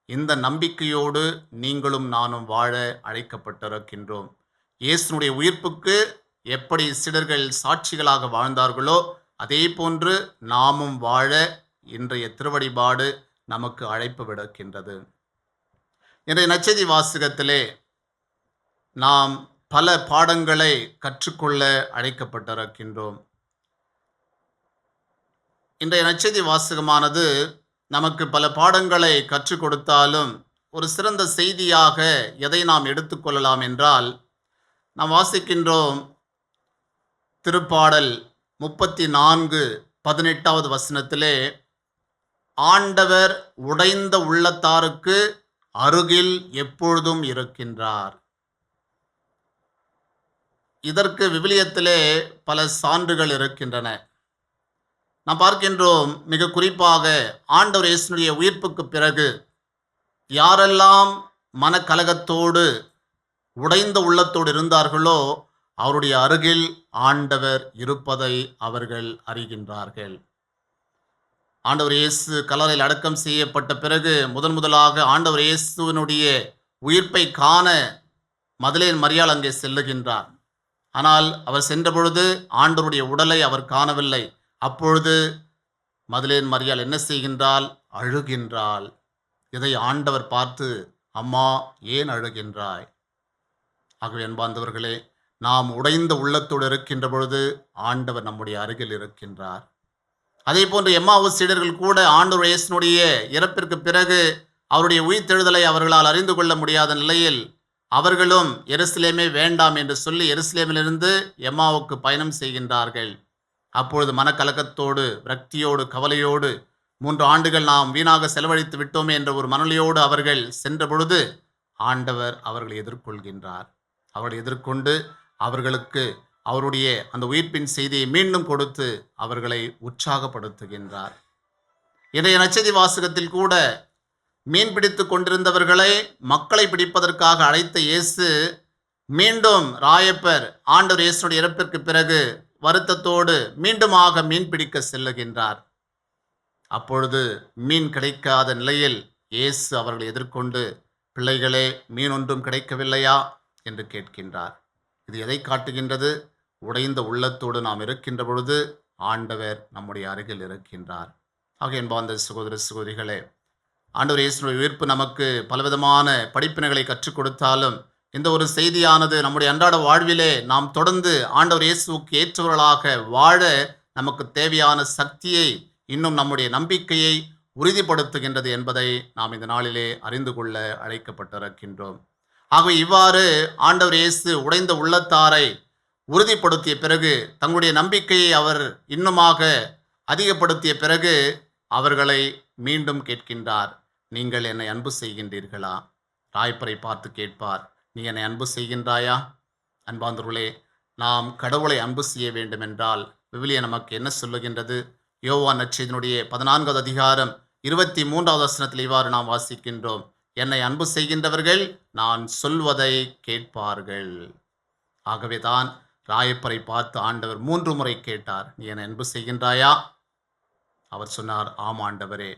Speaker 8: இந்த நம்பிக்கையோடு நீங்களும் நானும் வாழ அழைக்கப்பட்டிருக்கின்றோம். இயேசுனுடைய உயிர்ப்புக்கு எப்படி சீடர்கள் சாட்சிகளாக வாழ்ந்தார்களோ அதே போன்று நாமும் வாழ இன்றைய திருவழிபாடு நமக்கு அழைப்பு விடுக்கின்றது. இன்றைய நற்செய்தி வாசகத்திலே நாம் பல பாடங்களை கற்றுக்கொள்ள அழைக்கப்பட்டிருக்கின்றோம். இன்றைய நற்செய்தி வாசகமானது நமக்கு பல பாடங்களை கற்றுக் கொடுத்தாலும் ஒரு சிறந்த செய்தியாக எதை நாம் எடுத்துக்கொள்ளலாம் என்றால், நாம் வாசிக்கின்றோம் திருப்பாடல் 34:18வது வசனத்திலே, ஆண்டவர் உடைந்த உள்ளத்தாருக்கு அருகில் எப்பொழுதும் இருக்கின்றார். இதற்கு விவிலியத்திலே பல சான்றுகள் இருக்கின்றன. நாம் பார்க்கின்றோம், மிக குறிப்பாக ஆண்டவர் இயேசுனுடைய உயிர்ப்புக்கு பிறகு யாரெல்லாம் மனக்கலகத்தோடு உடைந்த உள்ளத்தோடு இருந்தார்களோ அவருடைய அருகில் ஆண்டவர் இருப்பதை அவர்கள் அறிகின்றார்கள். ஆண்டவர் இயேசு கல்லறையில் அடக்கம் செய்யப்பட்ட பிறகு முதலாக ஆண்டவர் இயேசுவினுடைய உயிர்ப்பை காண மதலேன் மரியாள் அங்கே செல்லுகின்றார். ஆனால் அவர் சென்ற பொழுது ஆண்டவருடைய உடலை அவர் காணவில்லை. அப்பொழுது மதலேன் மரியாள் என்ன செய்கின்றாள்? அழுகின்றாள். இதை ஆண்டவர் பார்த்து, அம்மா ஏன் அழுகின்றாய்? ஆகவே அன்பார்ந்தவர்களே, நாம் உடைந்த உள்ளத்தோடு இருக்கின்ற பொழுது ஆண்டவர் நம்முடைய அருகில் இருக்கின்றார். அதே போன்று எம்மாவுஸ் சீடர்கள் கூட ஆண்டவர் இயேசுனுடைய இறப்பிற்கு பிறகு அவருடைய உயிர்த்தெழுதலை அவர்களால் அறிந்து கொள்ள முடியாத நிலையில் அவர்களும் எருசலேமே வேண்டாம் என்று சொல்லி எருசலேமிலிருந்து எம்மாவுக்கு பயணம் செய்கின்றார்கள். அப்பொழுது மனக்கலக்கத்தோடு, விரக்தியோடு, கவலையோடு 3 ஆண்டுகள் நாம் வீணாக செலவழித்து விட்டோமே என்ற ஒரு மனநிலையோடு அவர்கள் சென்ற பொழுது ஆண்டவர் அவர்களை எதிர்கொள்கின்றார். அவர்களை எதிர்கொண்டு அவர்களுக்கு அவருடைய அந்த உயிர்ப்பின் செய்தியை மீண்டும் கொடுத்து அவர்களை உற்சாகப்படுத்துகின்றார். இன்றைய நற்செய்தி வாசகத்தில் கூட மீன் பிடித்து கொண்டிருந்தவர்களை மக்களை பிடிப்பதற்காக அழைத்த இயேசு மீண்டும் ராயப்பர் ஆண்டவர் இயேசுடைய இறப்பிற்கு பிறகு வருத்தத்தோடு மீண்டுமாக மீன் பிடிக்க செல்லுகின்றார். அப்பொழுது மீன் கிடைக்காத நிலையில் இயேசு அவர்களை எதிர்கொண்டு, பிள்ளைகளே, மீன் ஒன்றும் கிடைக்கவில்லையா என்று கேட்கின்றார். இது எதை காட்டுகின்றது? உடைந்த உள்ளத்தோடு நாம் இருக்கின்ற பொழுது ஆண்டவர் நம்முடைய அருகில் இருக்கின்றார். ஆக என்பார்ந்த சகோதர சகோதரிகளே, ஆண்டவர் இயேசுவின் உயிர்ப்பு நமக்கு பலவிதமான படிப்பினைகளை கற்றுக் கொடுத்தாலும் இந்த ஒரு செய்தியானது நம்முடைய அன்றாட வாழ்விலே நாம் தொடர்ந்து ஆண்டவர் இயேசுவுக்கு ஏற்றவர்களாக வாழ நமக்கு தேவையான சக்தியை, இன்னும் நம்முடைய நம்பிக்கையை உறுதிப்படுத்துகின்றது என்பதை நாம் இந்த நாளிலே அறிந்து கொள்ள அழைக்கப்பட்டிருக்கின்றோம். ஆகவே இவ்வாறு ஆண்டவர் இயேசு உடைந்த உள்ளத்தாரை உறுதிப்படுத்திய பிறகு, தங்களுடைய நம்பிக்கையை அவர் இன்னுமாக அதிகப்படுத்திய பிறகு அவர்களை மீண்டும் கேட்கின்றார், நீங்கள் என்னை அன்பு செய்கின்றீர்களா? ராயப்பரை பார்த்து கேட்பார், நீ என்னை அன்பு செய்கின்றாயா? அன்பார்ந்தவர்களே, நாம் கடவுளை அன்பு செய்ய வேண்டும் என்றால் விவிலியம் நமக்கு என்ன சொல்லுகின்றது? யோவான் நற்செய்தியினுடைய 14வது அதிகாரம் 23வது வசனத்தில் இவ்வாறு நாம் வாசிக்கின்றோம், என்னை அன்பு செய்கின்றவர்கள் நான் சொல்வதை கேட்பார்கள். ஆகவேதான் ராயப்பரை பார்த்து ஆண்டவர் 3 முறை கேட்டார், நீ என்னை அன்பு செய்கின்றாயா? அவர் சொன்னார், ஆம் ஆண்டவரே.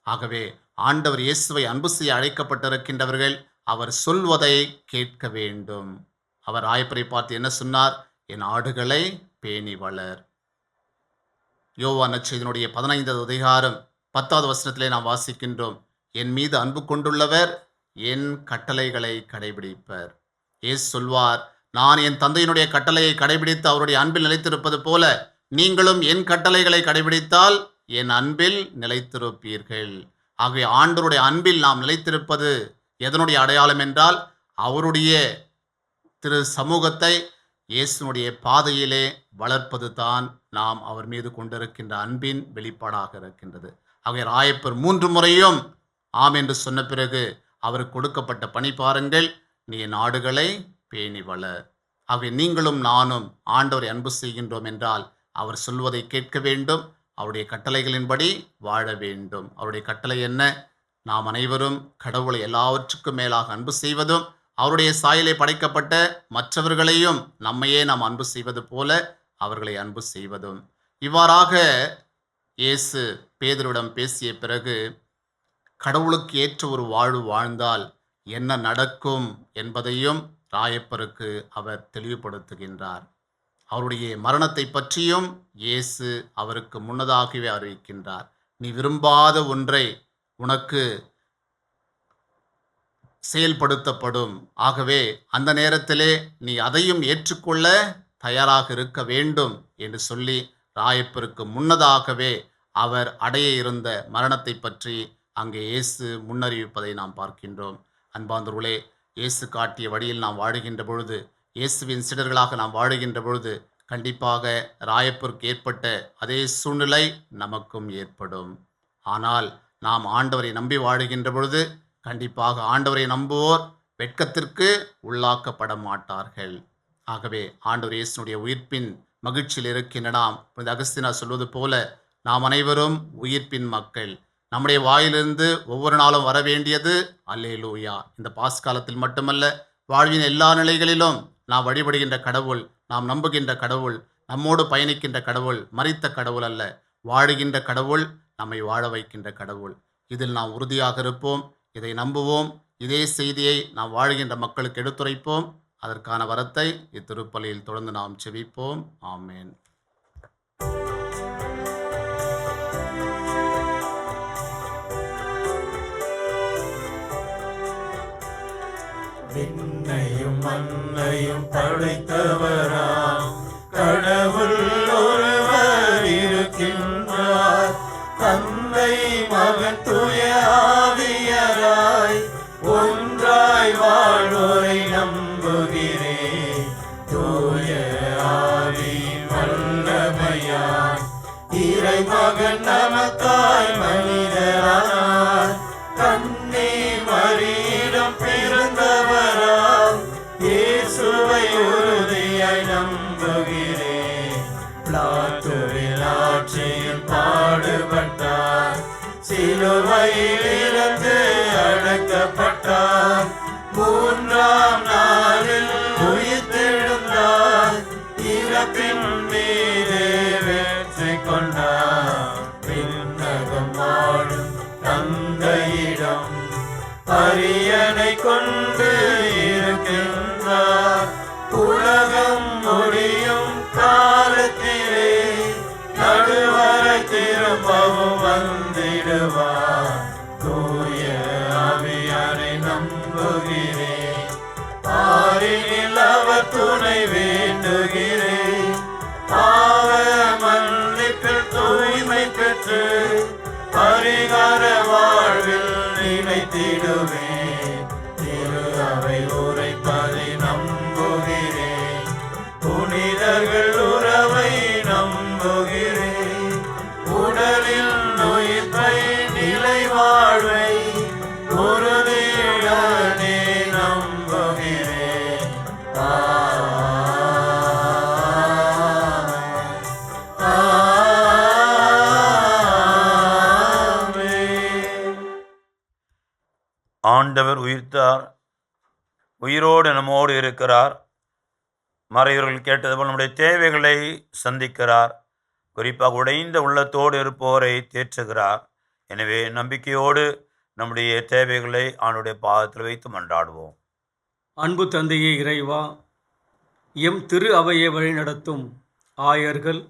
Speaker 8: ஆகவே ஆண்டவர் இயேசுவை அன்பு செய்ய அழைக்கப்பட்டிருக்கின்றவர்கள் அவர் சொல்வதை கேட்க வேண்டும். அவர் ராயப்பரை பார்த்து என்ன சொன்னார்? என் ஆடுகளை பேணி வளர். யோவான் நற்செய்தியினுடைய 15வது அதிகாரம் 10வது வசனத்திலே நாம் வாசிக்கின்றோம், என் மீது அன்பு கொண்டுள்ளவர் என் கட்டளைகளை கடைபிடிப்பர். இயேசு சொல்வார், நான் என் தந்தையினுடைய கட்டளையை கடைபிடித்து அவருடைய அன்பில் நிலைத்திருப்பது போல நீங்களும் என் கட்டளைகளை கடைபிடித்தால் என் அன்பில் நிலைத்திருப்பீர்கள். ஆகவே ஆண்டவருடைய அன்பில் நாம் நிலைத்திருப்பது எதனுடைய அடையாளம் என்றால், அவருடைய திரு சமூகத்தை இயேசுனுடைய பாதையிலே வளர்ப்பது தான் நாம் அவர் மீது கொண்டிருக்கின்ற அன்பின் வெளிப்பாடாக இருக்கின்றது. ஆகவே ராயப்பர் 3 முறையும் ஆம் என்று சொன்ன பிறகு அவருக்கு கொடுக்கப்பட்ட பணி பாருங்கள், நீ என் ஆடுகளை பேணி வளர். ஆகவே நீங்களும் நானும் ஆண்டவரை அன்பு செய்கின்றோம் என்றால் அவர் சொல்வதை கேட்க வேண்டும், அவருடைய கட்டளைகளின்படி வாழ வேண்டும். அவருடைய கட்டளை என்ன? நாம் அனைவரும் கடவுளை எல்லாவற்றுக்கும் மேலாக அன்பு செய்வதும், அவருடைய சாயலை படைக்கப்பட்ட மற்றவர்களையும் நம்மையே நாம் அன்பு செய்வது போல அவர்களை அன்பு செய்வதும். இவ்வாறாக இயேசு பேதுருவிடம் பேசிய பிறகு கடவுளுக்கு ஏற்ற ஒரு வாழ்வு வாழ்ந்தால் என்ன நடக்கும் என்பதையும் ராயப்பருக்கு அவர் தெளிவுபடுத்துகின்றார். அவருடைய மரணத்தை பற்றியும் இயேசு அவருக்கு முன்னதாகவே அறிவிக்கின்றார். நீ விரும்பாத ஒன்றை உனக்கு செயல்படுத்தப்படும். ஆகவே அந்த நேரத்திலே நீ அதையும் ஏற்றுக்கொள்ள தயாராக இருக்க வேண்டும் என்று சொல்லி ராயப்பருக்கு முன்னதாகவே அவர் அடைய இருந்த மரணத்தை பற்றி அங்கே இயேசு முன்னறிவிப்பதை நாம் பார்க்கின்றோம். அன்பார்ந்தவர்களே, இயேசு காட்டிய வழியில் நாம் வாழுகின்ற பொழுது, இயேசுவின் சீடர்களாக நாம் வாழுகின்ற பொழுது கண்டிப்பாக ராயப்பருக்கு ஏற்பட்ட அதே சூழ்நிலை நமக்கும் ஏற்படும். ஆனால் நாம் ஆண்டவரை நம்பி வாழுகின்ற பொழுது கண்டிப்பாக ஆண்டவரை நம்புவோர் வெட்கத்திற்கு உள்ளாக்கப்பட மாட்டார்கள். ஆகவே ஆண்டவர் இயேசுனுடைய உயிர்ப்பின் மகிழ்ச்சியில் இருக்கின்ற நாம் அகஸ்தினார் சொல்வது போல நாம் அனைவரும் உயிர்ப்பின் மக்கள். நம்முடைய வாயிலிருந்து ஒவ்வொரு நாளும் வர வேண்டியது அல்லேலூயா. இந்த பாஸ்காலத்தில் மட்டுமல்ல, வாழ்வின் எல்லா நிலைகளிலும் நாம் வழிபடுகின்ற கடவுள், நாம் நம்புகின்ற கடவுள், நம்மோடு பயணிக்கின்ற கடவுள் மரித்த கடவுள் அல்ல, வாழுகின்ற கடவுள், நம்மை வாழ வைக்கின்ற கடவுள். இதில் நாம் உறுதியாக இருப்போம், இதை நம்புவோம். இதே செய்தியை நாம் வாழுகின்ற மக்களுக்கு எடுத்துரைப்போம். அதற்கான வரத்தை இத்திருப்பலியில் தொடர்ந்து நாம் செபிப்போம். ஆமேன்.
Speaker 2: விண்ணையும் மண்ணையும் படைத்தவராம் கடவுள் ஒருவர் இருக்கின்றார். தந்தை மகன் தூய ஆவியராய் ஒன்றாய் வாழ்வோரை நம்புகிறேன். தூய ஆவியின் வல்லமையாய் இறைமகன் நமக்காய் மனிதரானார். கண்ணே மரியிடம் பிறந்தவராம் இயேசுவை உறுதியாய் நம்புகிறேன். பிலாத்துவின் ஆட்சியில் பாடுபட்டார், சிலுவையில் இருந்து அடக்கப்பட்டார், மூன்றாம் நாளில் உயிர்த்தெழுந்தார், இறப்பின் மீது வெற்றி கொண்டார். விண்ணகம் வாழும் தந்தையிடம் அரியணை கொண்டு இருக்கின்றார். உலகம் முடியும் காலத்திலே நடுவரை திரும்பவும் வந்திடுவார். தூய ஆவியாரை நம்புகிறேன், ஆரினில் அவர் துணை வேண்டுகிறேன். பாவ மன்னிப்பில் தூய்மை பெற்று பரிகார வாழ்வில் நினைத்திடுவேன். திரு அவை உரைப்பதை நம்புகிறேன், புனிதர்கள் உறவை நம்புகிறேன். உடலில் நோய்ப்பை நிலை வாழ்வை உறுதியுடனே நம்புகிறேன்.
Speaker 3: ஆண்டவர் உயிர்த்தார், உயிரோடு நம்மோடு இருக்கிறார். மறைவர்கள் கேட்டது போல் நம்முடைய தேவைகளை சந்திக்கிறார். குறிப்பாக உடைந்த உள்ளத்தோடு இருப்போரை தேற்றுகிறார். எனவே நம்பிக்கையோடு நம்முடைய தேவைகளை ஆண்டுடைய பாதத்தில் வைத்து மன்றாடுவோம்.
Speaker 9: அன்பு தந்தையே இறைவா, எம் திரு அவையை வழிநடத்தும் ஆயர்கள்,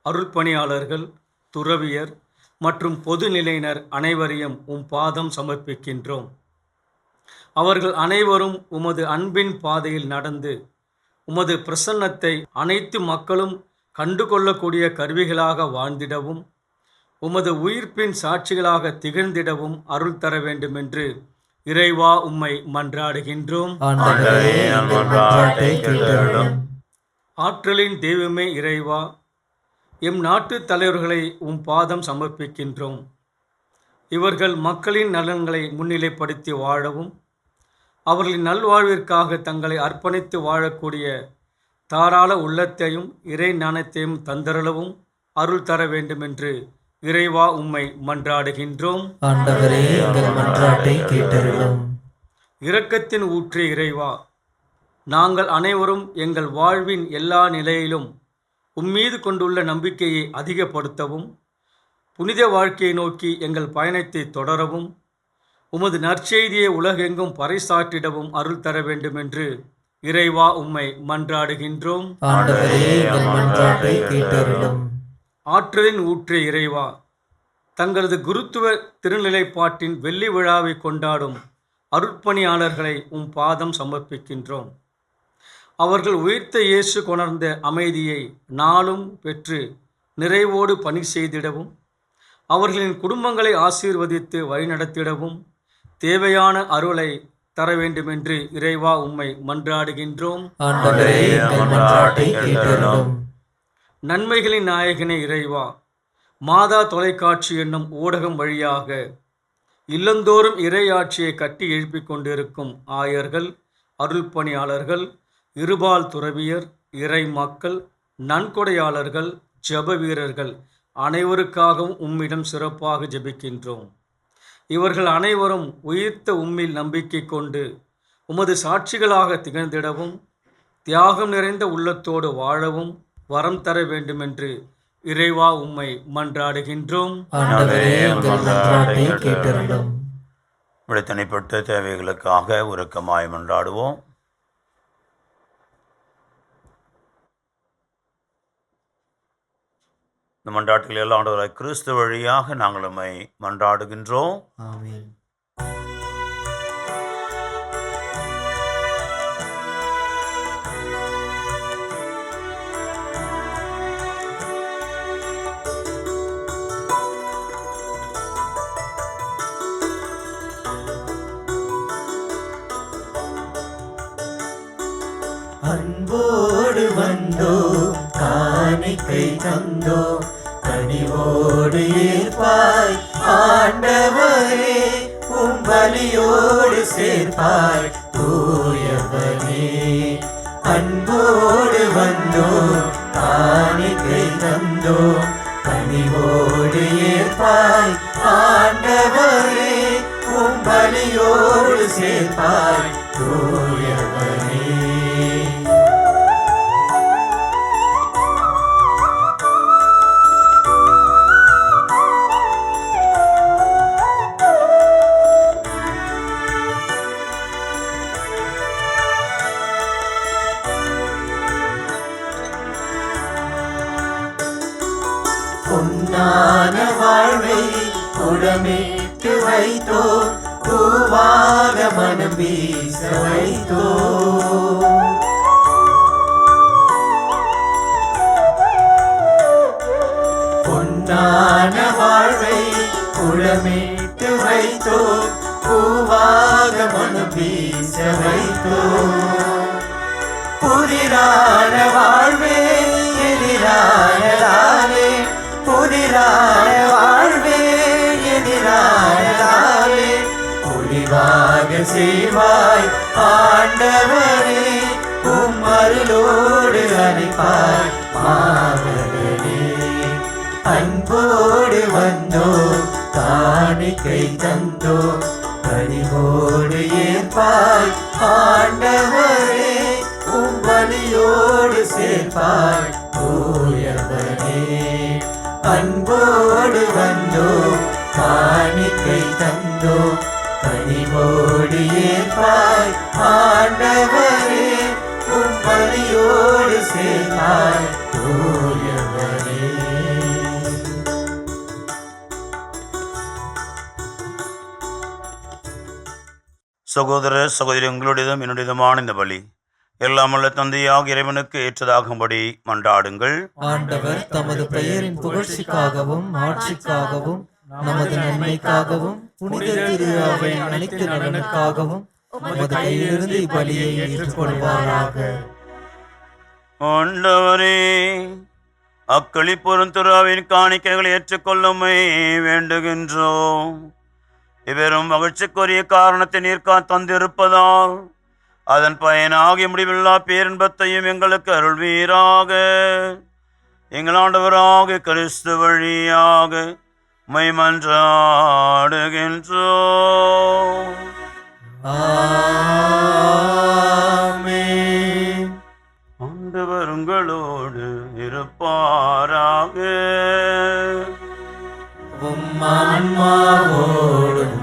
Speaker 9: அருள்பணியாளர்கள், துறவியர் மற்றும் பொதுநிலையினர் அனைவரையும் உம் பாதம் சமர்ப்பிக்கின்றோம். அவர்கள் அனைவரும் உமது அன்பின் பாதையில் நடந்து உமது பிரசன்னத்தை அனைத்து மக்களும் கண்டுகொள்ளக்கூடிய கருவிகளாக வாழ்ந்திடவும் உமது உயிர்ப்பின் சாட்சிகளாக திகழ்ந்திடவும் அருள் தர வேண்டுமென்று இறைவா உம்மை மன்றாடுகின்றோம். ஆற்றலின் தெய்வமே இறைவா, எம் நாட்டு தலைவர்களை உம் பாதம் சமர்ப்பிக்கின்றோம். இவர்கள் மக்களின் நலன்களை முன்னிலைப்படுத்தி வாழவும் அவர்களின் நல்வாழ்விற்காக தங்களை அர்ப்பணித்து வாழக்கூடிய தாராள உள்ளத்தையும் இறை ஞானத்தையும் தந்தருளவும் அருள் தர வேண்டுமென்று இறைவா உம்மை மன்றாடுகின்றோம்.
Speaker 2: ஆண்டவரே, எங்கள் மன்றாட்டை கேட்டருளும்.
Speaker 9: இரக்கத்தின் ஊற்றே இறைவா, நாங்கள் அனைவரும் எங்கள் வாழ்வின் எல்லா நிலையிலும் உம்மீது கொண்டுள்ள நம்பிக்கையை அதிகப்படுத்தவும் புனித வாழ்க்கையை நோக்கி எங்கள் பயணத்தை தொடரவும் உமது நற்செய்தியை உலகெங்கும் பறைசாற்றிடவும் அருள் தர வேண்டுமென்று இறைவா உம்மை மன்றாடுகின்றோம்.
Speaker 2: ஆண்டவரே, எங்கள் மன்றாட்டை கேட்டருளும்.
Speaker 9: ஆற்றலின் ஊற்றே இறைவா, தங்களது குருத்துவ திருநிலைப்பாட்டின் வெள்ளி விழாவை கொண்டாடும் அருட்பணியாளர்களை உம் பாதம் சமர்ப்பிக்கின்றோம். அவர்கள் உயிர்த்த இயேசு கொணர்ந்த அமைதியை நாளும் பெற்று நிறைவோடு பணி செய்திடவும் அவர்களின் குடும்பங்களை ஆசீர்வதித்து வழிநடத்திடவும் தேவையான அருளை தர வேண்டுமென்று இறைவா உம்மை மன்றாடுகின்றோம்.
Speaker 2: ஆண்டவரே, எங்கள் மன்றாட்டை கேட்டருளும்.
Speaker 9: நன்மைகளின் நாயகனே இறைவா, மாதா தொலைக்காட்சி என்னும் ஊடகம் வழியாக இல்லந்தோறும் இறையாட்சியை கட்டி எழுப்பிக் கொண்டிருக்கும் ஆயர்கள், அருள்பணியாளர்கள், இருபால் துறவியர், இறை மக்கள், நன்கொடையாளர்கள், ஜெப வீரர்கள் அனைவருக்காகவும் உம்மிடம் சிறப்பாக ஜெபிக்கின்றோம். இவர்கள் அனைவரும் உயிர்த்த உம்மில் நம்பிக்கை கொண்டு உமது சாட்சிகளாக திகழ்ந்திடவும் தியாகம் நிறைந்த உள்ளத்தோடு வாழவும் வரம் தர வேண்டுமென்று இறைவா உம்மை மன்றாடுகின்றோம்.
Speaker 2: ஆண்டவரே எங்கள் மன்றாட்டை கேட்டருளும்.
Speaker 3: உடைய தனிப்பட்ட தேவைகளுக்காக உருக்கமாய் மன்றாடுவோம். இந்த மன்றாட்டுகள் எல்லாம் ஆண்டவராய் கிறிஸ்து வழியாக நாங்கள் உம்மை மன்றாடுகின்றோம்.
Speaker 2: ஆமென். அன்போடு வந்தோ காணிக்கை தந்தோ கனிவோடு ஏற்பாய் ஆண்டவரே உம் பலியோடு சேர்ப்பாய் தூயவனே. அன்போடு வந்தோ காணிக்கை தந்தோ கனிவோடு ஏற்பாய் ஆண்டவரே உம் பலியோடு சேர்ப்பாய் தூயவனே. பொன்னான வாழ்வை உடமிட்டு வைத்தோ பூவாக மனம் வீச வைத்தோ. பொன்னான வாழ்வை உடமிட்டு வைத்தோ பூவாக மனம் வீச வைத்தோ. புதிரான வாழ்வே எதிரானதாலே புதிரான வாழ்வே எதிரானதாலே ஒளிவாக செய்வாய் ஆண்டவரே உம் அருளோடு அழைப்பாய் மாவனே. அன்போடு வந்தோ காணிக்கை தந்தோ கனிவோடு ஏற்பாய் ஆண்டவரே உம் பலியோடு சேர்ப்பாய் தூயவனே. அன்போடு வந்தோ காணிக்கை தந்தோ கனிவோடு ஏற்பாய் ஆண்டவரே உம் பலியோடு சேர்ப்பாய் தூயவனே.
Speaker 3: சகோதர சகோதரி, உங்களுடையதும் என்னுடையதுமான இந்த பலி எல்லாம் உள்ள தந்தையாக இறைவனுக்கு ஏற்றதாகும்படி மன்றாடுங்கள்.
Speaker 2: ஆண்டவர் தமது பெயரின் புகழ்ச்சிக்காகவும் ஆட்சிக்காகவும் நமது நன்மைக்காகவும் புனித திரு அவை அனைத்து நலனுக்காகவும் நமது கையிலிருந்து இப்பலியை ஏற்றுக்கொள்வாராக.
Speaker 3: ஆண்டவரே, அக்களிப்புறும் துறாவின் காணிக்கைகளை ஏற்றுக்கொள்ளுமை வேண்டுகின்றோம். இவரும் மகிழ்ச்சிக்குரிய காரணத்தை நீர்க்கா தந்திருப்பதால் அதன் பயனாகிய முடிவில்லா பேரின்பத்தையும் எங்களுக்கு அருள்வீராக. எங்கள் ஆண்டவராக கிறிஸ்து வழியாக மை மன்றாடுகின்றோம்.
Speaker 2: ஆமென்.
Speaker 3: ஆண்டவர் உங்களோடு இருப்பாராக.
Speaker 2: உம் ஆன்மாவோடும்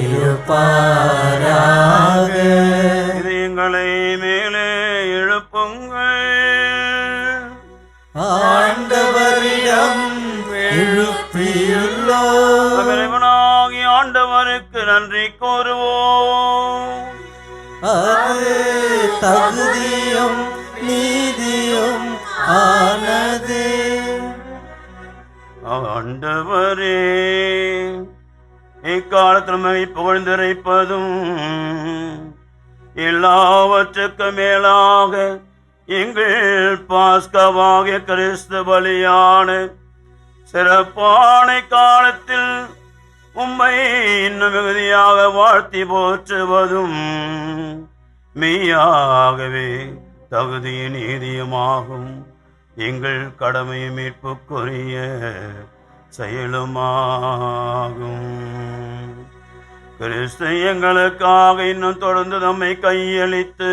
Speaker 2: இருப்பாராக.
Speaker 3: இதயங்களை மேலே எழுப்புங்கள்.
Speaker 2: ஆண்டவரிடம் எழுப்பியுள்ளோம்.
Speaker 3: இறைவனாகிய ஆண்டவருக்கு நன்றி கூறுவோம்.
Speaker 2: அது தகுதியும் நீதியும் ஆனது.
Speaker 3: ஆண்டவரே, இக்காலத்தில் புகழ்ந்திருப்பதும் எல்லாவற்றுக்கு மேலாக எங்கள் பாஸ்கவாகிய கிறிஸ்து பலியான சிறப்பான காலத்தில் உம்மை இன்னும் மிகுதியாக வாழ்த்தி போற்றுவதும் மெய்யாகவே தகுதியும் நீதியுமாகும். எங்கள் கடமையை மீட்புக்குரிய செயலுமாகும். கிறிஸ்து எங்களுக்காக இன்னும் தொடர்ந்து நம்மை கையளித்து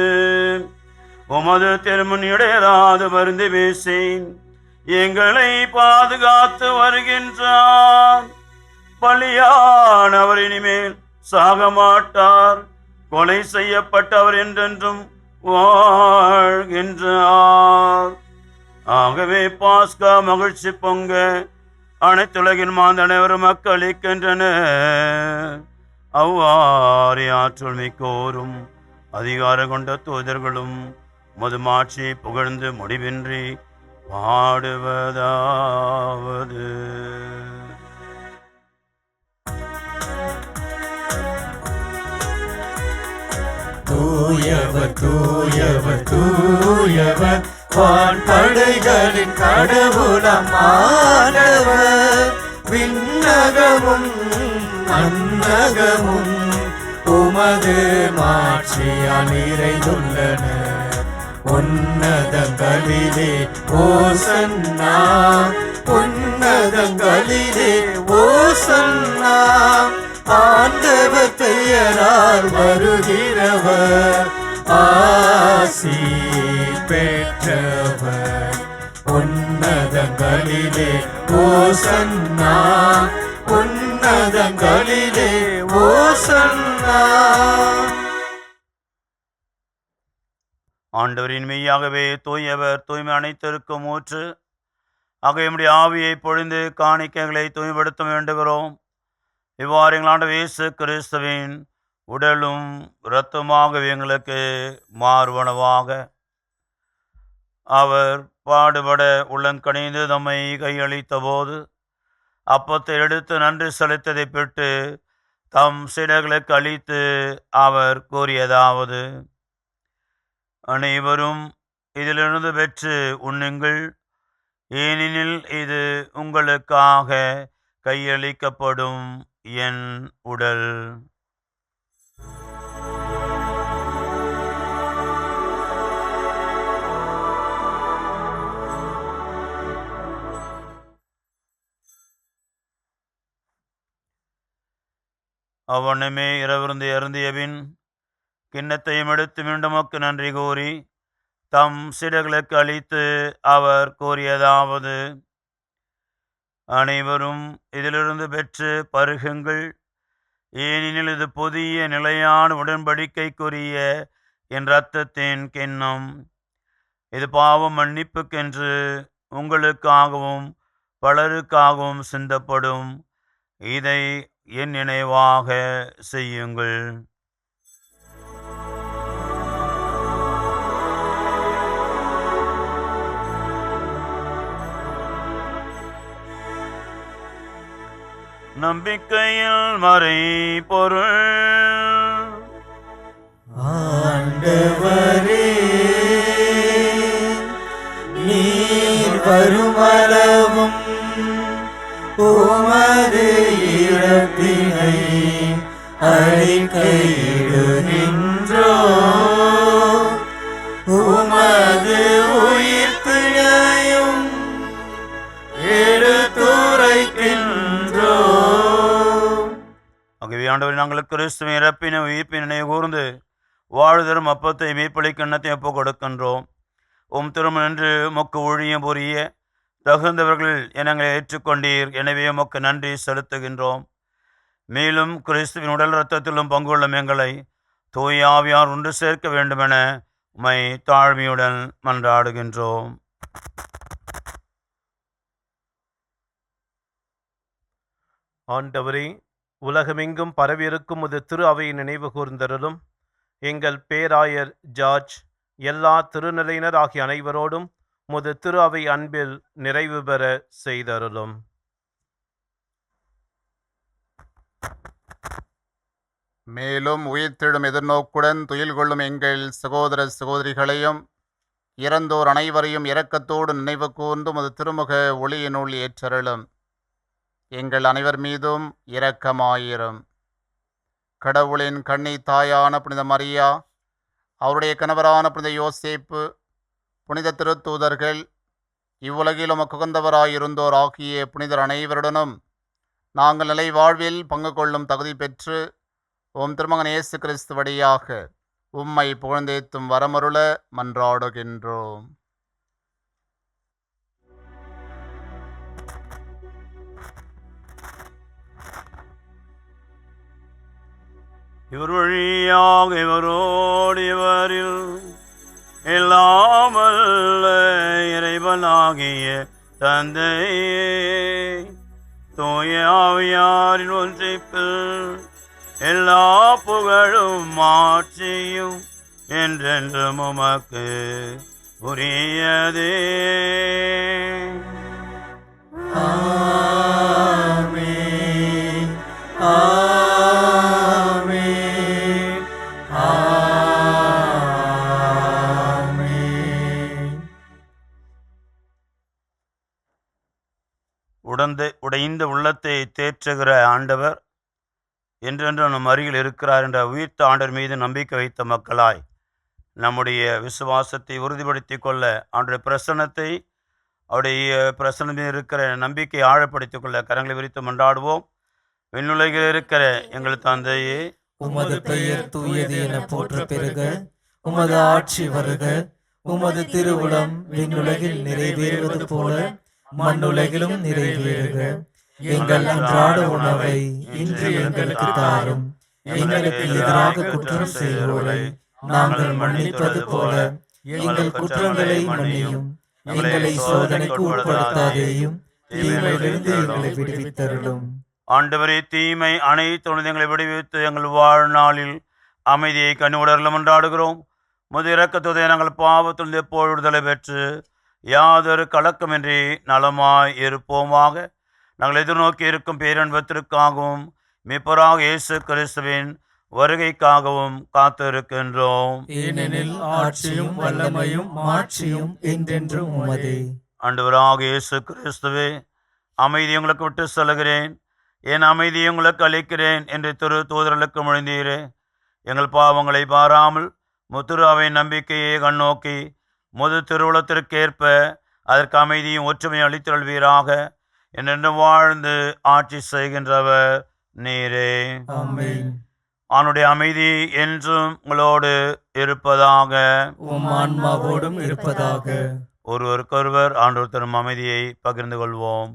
Speaker 3: உமது திருமணியுடையராது வருந்தி வீசி எங்களை பாதுகாத்து வருகின்றார். பலியானவர் இனிமேல் சாக மாட்டார், கொலை செய்யப்பட்டவர் என்றென்றும் வாழ்கின்றார். ஆகவே பாஸ்கா மகிழ்ச்சி பொங்க அனைத்துலகின் மாந்தனைவரும் மக்களிக்கின்றனர். அவ்வாறு ஆற்றல் மிக்கோரும் அதிகாரம் கொண்ட தூதர்களும் மதுமாட்சி புகழ்ந்து முடிவின்றி பாடுவதாவது.
Speaker 2: தூயவர் தூயவர் தூயவர் வான்படைகளின் கடவுளம் ஆண்டவர். விண்ணகமும் மண்ணகமும் உமது மாட்சியால் நிறைந்துள்ளன. உன்னதங்களிலே ஓசன்னா, உன்னதங்களிலே ஓசன்னா. ஆண்டவர் பெயரால் வருகிறவர் ஆசி பெற்றவர். உன்னதங்களிலே ஓசன்னா, உன்னதங்களிலே ஓசன்னா.
Speaker 3: ஆண்டவரின் மெய்யாகவே தூயவர், தூய்மை அனைத்திற்கும் ஊற்று. ஆகையுடைய ஆவியை பொழிந்து காணிக்கைகளை தூய்மைப்படுத்த வேண்டுகிறோம். இவ்வாறு எங்கள் ஆண்டவர் இயேசு கிறிஸ்துவின் உடலும் இரத்தமாகவே எங்களுக்கு மாறுவனவாக. அவர் பாடுபட உள்ளங்கணிந்து நம்மை கையளித்த போது அப்பத்தை எடுத்து நன்றி செலுத்ததை பெற்று தம் சீடர்களுக்கு அளித்து அவர் கூறியதாவது: அனைவரும் இதிலிருந்து பெற்று உண்ணுங்கள், ஏனெனில் இது உங்களுக்காக கையளிக்கப்படும் என் உடல். அவ்வண்ணமே இரவிருந்து அருந்தியபின் கிண்ணத்தையும் எடுத்து மீண்டுமக்கு நன்றி கூறி தம் சீடர்களுக்கு அளித்து அவர் கூறியதாவது: அனைவரும் இதிலிருந்து பெற்று பருகுங்கள், ஏனெனில் இது புதிய நிலையான உடன்படிக்கைக்குரிய என் இரத்தத்தின் கிண்ணம். இது பாவம் மன்னிப்புக்கென்று உங்களுக்காகவும் பலருக்காகவும் சிந்தப்படும். இதை என் நினைவாக செய்யுங்கள். நம்பிக்கையில் மறை பொருள்.
Speaker 2: ஆண்டவரே, நீர் வருமளவும் உமது இறப்பினை அறிக்கையிடுகின்றோம். உமது உயிர்ப்பினையும் எடுத்துரைக்கின்றோம்.
Speaker 3: ஆகவே ஆண்டவரே, நாங்கள் கிறிஸ்துவின் இறப்பினை உயிர்ப்பினை நினைவு கூர்ந்து வாழ்தரும் அப்பத்தை மீட்பளி கிண்ணத்தை ஒப்புக் கொடுக்கின்றோம். உம் திருமணம் என்று மொக்கு ஊழியம் புரிய தகுந்தவர்கள் எங்களை ஏற்றுக்கொண்டீர். எனவே உமக்கு நன்றி செலுத்துகின்றோம். மேலும் கிறிஸ்துவின் உடல் இரத்தத்திலும் பங்குள்ள எங்களை தூய ஆவியார் ஒன்று சேர்க்க வேண்டுமென உம்மை தாழ்மையுடன் மன்றாடுகின்றோம்.
Speaker 7: ஆண்டவரே, உலகமெங்கும் பரவியிருக்கும் உமது திரு அவையை நினைவு கூர்ந்தருளும். எங்கள் பேராயர் ஜார்ஜ் எல்லா திருநிலையினர் ஆகிய அனைவரோடும் உமது திரு அவை அன்பில் நிறைவு பெற செய்தருளும்.
Speaker 8: மேலும் உயிர்த்தெழும் எதிர்நோக்குடன் துயில் கொள்ளும் எங்கள் சகோதர சகோதரிகளையும் இறந்தோர் அனைவரையும் இரக்கத்தோடு நினைவு கூர்ந்து உமது திருமுக ஒளியினுள் ஏற்றருளும். எங்கள் அனைவர் மீதும் இரக்கமாயிரும். கடவுளின் கன்னி தாயான புனித மரியா, அவருடைய கணவரான புனித யோசேப்பு, புனித திருத்தூதர்கள், இவ்வுலகில் உமக்கு உகந்தவராயிருந்தோர் ஆகிய புனிதர் அனைவருடனும் நாங்கள் நிலை வாழ்வில் பங்கு கொள்ளும் தகுதி பெற்று உம் திருமகன் இயேசு கிறிஸ்து வழியாக உம்மை புகழ்ந்தேத்தும் வரமருள மன்றாடுகின்றோம்.
Speaker 3: இவர் வழியாக இவரோடு இவரில் எல்லாமல்ல இறைவனாகிய தந்தையே தூய ஆவியாரின் ஒன்றிப்பில் எல்லா புகழும் மாட்சியும் என்றென்றும் உமக்கு உரியதே.
Speaker 2: ஆமென். ஆமென். ஆமென்.
Speaker 3: உடைந்த உள்ளத்தை தேற்றுகிற ஆண்டவர் என்றென்று நம் அருகில் இருக்கிறார் என்ற உயிர்த்த ஆண்டவர் மீது நம்பிக்கை வைத்த மக்களாய் நம்முடைய விசுவாசத்தை உறுதிப்படுத்தி கொள்ள அவருடைய பிரசன்னத்தை அவருடைய பிரசன்னத்தில் இருக்கிற நம்பிக்கை ஆழப்படுத்திக் கொள்ள கரங்களை விரித்து மன்றாடுவோம். விண்ணுலகில் இருக்கிற எங்கள் தந்தையே,
Speaker 2: உமது பெயர் தூயது என போற்ற பெறுக. உமது ஆட்சி வருக. உமது திருவுளம் விண்ணுலகில் நிறைவேறுவது போல மண்ணுலகிலும் நிறைவேறுக. எங்கள் அன்றாட உணவை இன்று எங்களுக்கு தாரும். எங்களுக்கு எதிராக குற்றம் செய்வோரை நாங்கள் மன்னிப்பது போல எங்கள் குற்றங்களை மன்னியும். எங்களை சோதனைக்கு உட்படுத்தாதேயும், தீமையிலிருந்து எங்களை விடுவித்தருளும்.
Speaker 3: ஆண்டவரே, தீமை அனைத்து எங்களை விடுவித்து எங்கள் வாழ்நாளில் அமைதியை கனிவுடர்களும் கொண்டாடுகிறோம். முது இரக்கத்தோடு நாங்கள் பாவத்திலிருந்து எப்போது விடுதலை பெற்று யாதொரு கலக்கமின்றி நலமாய் இருப்போமாக. நாங்கள் எதிர்நோக்கி இருக்கும் பேரன்பத்திற்காகவும் மீட்பராக இயேசு கிறிஸ்துவின் வருகைக்காகவும் காத்திருக்கின்றோம்.
Speaker 2: ஏனெனில் ஆட்சியும் வல்லமையும் மாட்சியும் என்றென்றும் உமதே.
Speaker 3: ஆண்டவராக இயேசு கிறிஸ்துவே, அமைதி உங்களுக்கு விட்டு செல்கிறேன், என் அமைதியை உங்களுக்கு அளிக்கிறேன் என்று திரு தூதர்களுக்கு மொழிந்தீரே. எங்கள் பாவங்களை பாராமல் முத்துராவை நம்பிக்கையை கண்ணோக்கி முது திருவுளத்திற்கேற்ப அதற்கு அமைதியும் ஒற்றுமையும் அளித்தருள்வீராக. என்னென்று வாழ்ந்து ஆட்சி செய்கின்றவர் நீரே.
Speaker 2: ஆமென்.
Speaker 3: அவனுடைய அமைதி என்றும் உங்களோடு இருப்பதாக.
Speaker 2: உம் ஆன்மாவோடும் இருப்பதாக.
Speaker 3: ஒருவருக்கொருவர் ஆண்டவர் தரும் அமைதியை பகிர்ந்து கொள்வோம்.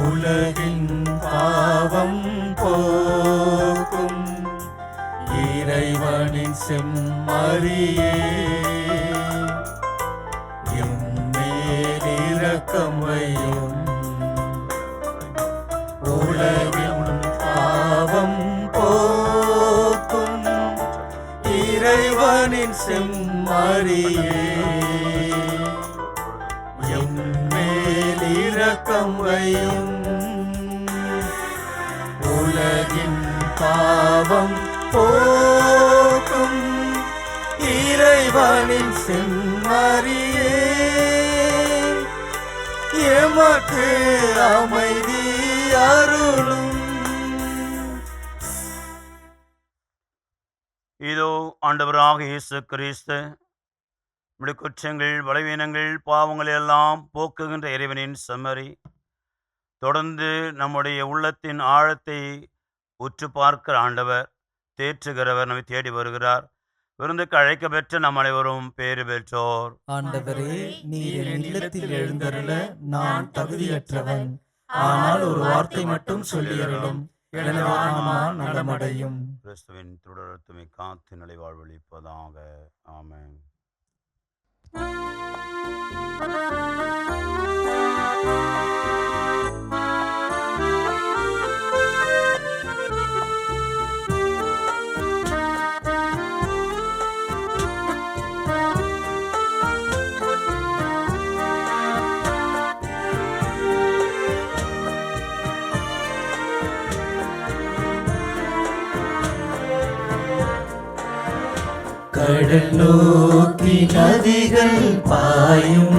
Speaker 2: உலகின் பாவம் போக்கும் இறைவனின் செம்மறியே, எம்மேல் இரக்கம் வையும். உலகின் பாவம் போக்கும் இறைவனின் செம்மறியே, எம்மேல் இரக்கம் வையும். உலகின் பாவம் போக்கும் இறைவனின் செம்மறியே, எமக்கு அமைதி அருளும்.
Speaker 3: இதோ ஆண்டவராக இயேசு கிறிஸ்து நம்முடைய குற்றங்கள், பலவீனங்கள், பாவங்கள் எல்லாம் போக்குகின்ற இறைவனின் செம்மறி. தொடர்ந்து நம்முடைய உள்ளத்தின் ஆழத்தை உற்று பார்க்கிற ஆண்டவர், தேற்றுகிறவர் நம்மை தேடி வருகிறார். விருந்துக்கு அழைக்க பெற்ற நம் அனைவரும் பேறு பெற்றோர்.
Speaker 2: ஆண்டவரே, நீர் என் இல்லத்தில் எழுந்தருள நான் தகுதியற்றவன். ஆனால் ஒரு வார்த்தை மட்டும் சொல்லியருளும், எனது ஆன்மா நலமடையும்.
Speaker 3: கிறிஸ்துவின் திருடத்துமை காத்து நிலை வாழ்வளிப்பதாக. ஆமென்.
Speaker 2: கடல் நோக்கி நதிகள் பாயும்,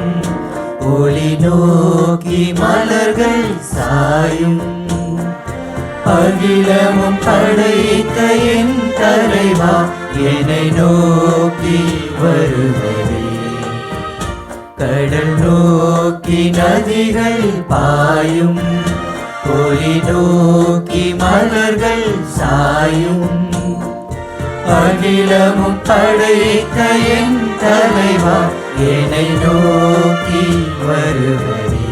Speaker 2: ஒளி நோக்கி மலர்கள் சாயும். அகிலமும் படைத்த என் தலைவா என்னை நோக்கி வருவதே. கடல் நோக்கி நதிகள் பாயும், ஒளி நோக்கி மலர்கள் சாயும். அகிலமும் படைத்த என் தலைவா என்னை நோக்கி வருவதே.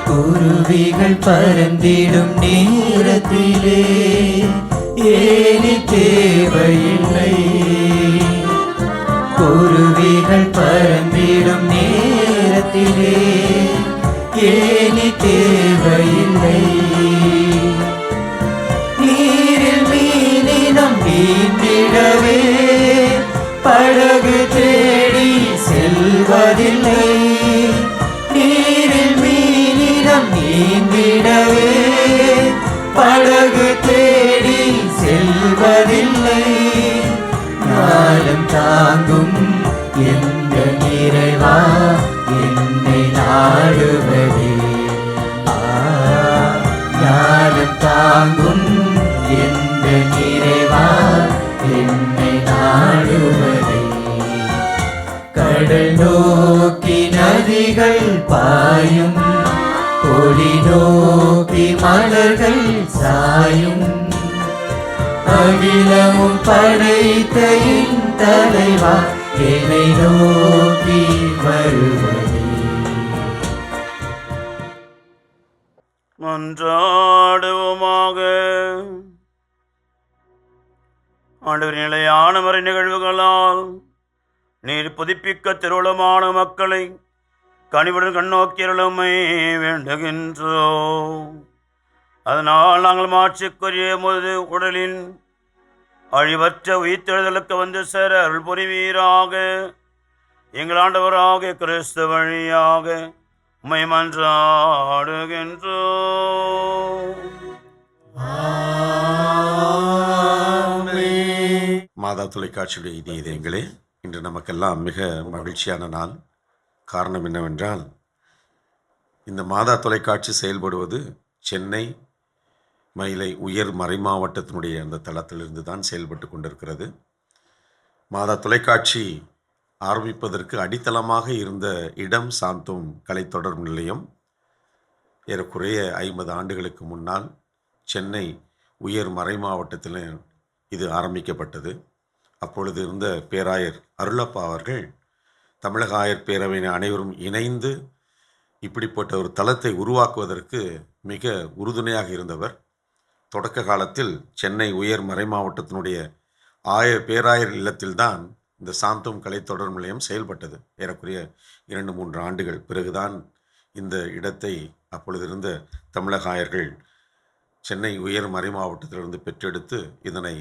Speaker 2: குருவிகள் பறந்திடும் நேரத்திலே ஏனி தேவையில்லை. குருவிகள் பறந்திடும் நேரத்திலே ஏனி தேவையில்லை. நீரில் மீனினம் நீந்திடவே படகு தேடி செல்வதில்லை. நீரில் மீனிடம் நீந்திடவே படகு தேடி செல்வதில்லை. ஞானம் தாங்கும் எந்த நிறைவா என்னை நாடுவதே. ஞானம் தாங்கும் எந்த நிறைவா என்னை நாடுவதே. கடல் நோக்கி நதிகள் பாயும், ஒளி நோக்கி மலர்கள் சாயும். அகிலமும் படைத்த என் தலைவா என்னை நோக்கி வருவதே.
Speaker 3: மன்றாடுவோமாக. ஆண்டவர் நிலையான மறை நிகழ்வுகளால் நீர் புதுப்பிக்க திருவுளமான மக்களை கனிவுடன் கண்ணோக்கியருளுமை வேண்டுகின்றோம். அதனால் நாங்கள் மாட்சிக்குரிய முது உடலின் அழிவற்ற உயிர்த்தெழுதலுக்கு வந்து சேர அருள் புரிவீராக. எங்கள் ஆண்டவராக கிறிஸ்து வழியாக உம்மை மன்றாடுகின்றோம்.
Speaker 10: மாதா தொலைக்காட்சியுடைய இதயங்களே, இன்று நமக்கெல்லாம் மிக மகிழ்ச்சியான நாள். காரணம் என்னவென்றால், இந்த மாதா தொலைக்காட்சி செயல்படுவது சென்னை மயிலை உயர் மறைமாவட்டத்தினுடைய அந்த தளத்திலிருந்து தான் செயல்பட்டு கொண்டிருக்கிறது. மாதா தொலைக்காட்சி ஆரம்பிப்பதற்கு அடித்தளமாக இருந்த இடம் சாந்தோம் கலைத்தொடர் நிலையம். ஏறக்குறைய 50 ஆண்டுகளுக்கு முன்னால் சென்னை உயர் மறைமாவட்டத்தில் இது ஆரம்பிக்கப்பட்டது. அப்பொழுது இருந்த பேராயர் அருளப்பா அவர்கள் தமிழக ஆயர் பேரவையினர் அனைவரும் இணைந்து இப்படிப்பட்ட ஒரு தளத்தை உருவாக்குவதற்கு மிக உறுதுணையாக இருந்தவர். தொடக்க காலத்தில் சென்னை உயர் மறைமாவட்டத்தினுடைய பேராயர் இல்லத்தில்தான் இந்த சாந்தோம் கலைத்தொடர் நிலையம் செயல்பட்டது. ஏறக்குறைய 2-3 ஆண்டுகள் பிறகுதான் இந்த இடத்தை அப்பொழுது இருந்த தமிழக ஆயர்கள் சென்னை உயர் மறைமாவட்டத்திலிருந்து பெற்றெடுத்து இதனை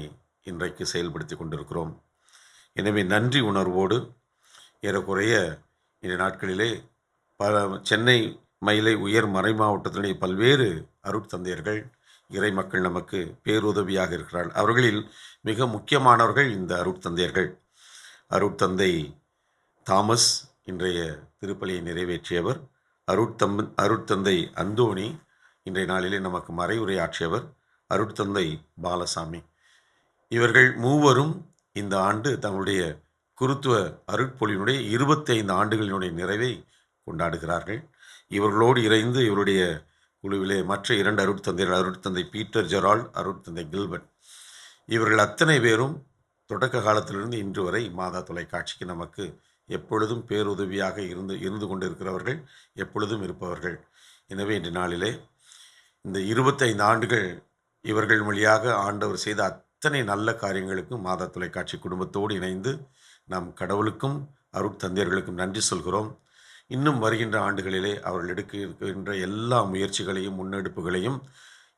Speaker 10: இன்றைக்கு செயல்படுத்தி கொண்டிருக்கிறோம். எனவே நன்றி உணர்வோடு ஏறக்குறைய இந்த நாட்களிலே சென்னை மயிலை உயர் மறைமாவட்டத்தினுடைய பல்வேறு அருட்தந்தையர்கள் இறை மக்கள் நமக்கு பேருதவியாக இருக்கிறார்கள். அவர்களில் மிக முக்கியமானவர்கள் இந்த அருட்தந்தையர்கள். அருட்தந்தை தாமஸ் இன்றைய திருப்பலியை நிறைவேற்றியவர். அருட்தந்தை அந்தோணி இன்றைய நாளிலே நமக்கு மறைவுரையாற்றியவர். அருட்தந்தை பாலசாமி. இவர்கள் மூவரும் இந்த ஆண்டு தங்களுடைய குருத்துவ அருட்பொழியினுடைய 25 ஆண்டுகளினுடைய நிறைவை கொண்டாடுகிறார்கள். இவர்களோடு இணைந்து இவருடைய குழுவிலே மற்ற 2 அருட்தந்தையர்கள், அருட்தந்தை பீட்டர் ஜெரால்ட், அருட்தந்தை கில்பர்ட், இவர்கள் அத்தனை பேரும் தொடக்க காலத்திலிருந்து இன்று வரை மாதா தொலைக்காட்சிக்கு நமக்கு எப்பொழுதும் பேருதவியாக இருந்து கொண்டிருக்கிறவர்கள், எப்பொழுதும் இருப்பவர்கள். எனவே இன்று நாளிலே இந்த 25 ஆண்டுகள் இவர்கள் வழியாக ஆண்டவர் செய்த அத்தனை நல்ல காரியங்களுக்கும் மாதா தொலைக்காட்சி குடும்பத்தோடு இணைந்து நாம் கடவுளுக்கும் அருட்தந்தையர்களுக்கும் நன்றி சொல்கிறோம். இன்னும் வருகின்ற ஆண்டுகளிலே அவர்கள் எடுக்கின்ற எல்லா முயற்சிகளையும் முன்னெடுப்புகளையும்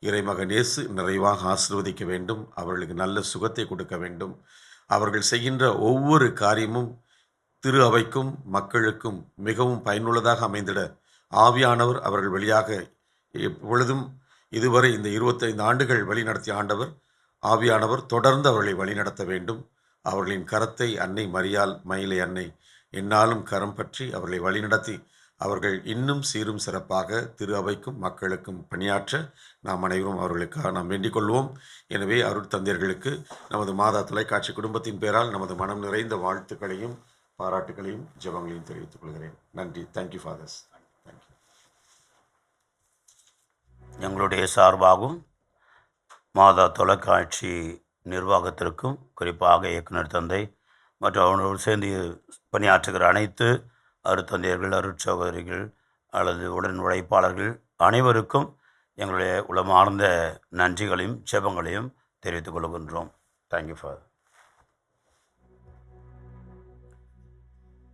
Speaker 10: இறைமகன் இயேசு நிறைவாக ஆசீர்வதிக்க வேண்டும். அவர்களுக்கு நல்ல சுகத்தை கொடுக்க வேண்டும். அவர்கள் செய்கின்ற ஒவ்வொரு காரியமும் திரு அவைக்கும் மக்களுக்கும் மிகவும் பயனுள்ளதாக அமைந்திட ஆவியானவர் அவர்கள் வழியாக எப்பொழுதும் இதுவரை இந்த 25 ஆண்டுகள் வழிநடத்திய ஆண்டவர் ஆவியானவர் தொடர்ந்து அவர்களை வழிநடத்த வேண்டும். அவர்களின் கரத்தை அன்னை மரியாள் மயிலை அன்னை எந்நாளும் கரம் பற்றி அவர்களை வழிநடத்தி அவர்கள் இன்னும் சீரும் சிறப்பாக திரு அவைக்கும் மக்களுக்கும் பணியாற்ற நாம் அனைவரும் அவர்களுக்காக நாம் வேண்டிக் கொள்வோம். எனவே அருட்தந்தையர்களுக்கு நமது மாதா தொலைக்காட்சி குடும்பத்தின் பேரால் நமது மனம் நிறைந்த வாழ்த்துக்களையும் பாராட்டுகளையும் ஜெபங்களையும் தெரிவித்துக் கொள்கிறேன். நன்றி. Thank you fathers.
Speaker 3: எங்களுடைய சார்பாகவும் மாதா தொலைக்காட்சி நிர்வாகத்திற்கும் குறிப்பாக இயக்குனர் தந்தை மற்றும் அவனோடு சேர்ந்து பணியாற்றுகிற அனைத்து அருட்தந்தையர்கள், அருட்சகோதரிகள் அல்லது உடன் உழைப்பாளர்கள் அனைவருக்கும் எங்களுடைய உளமார்ந்த நன்றிகளையும் ஜெபங்களையும் தெரிவித்துக் கொள்கின்றோம். Thank you father.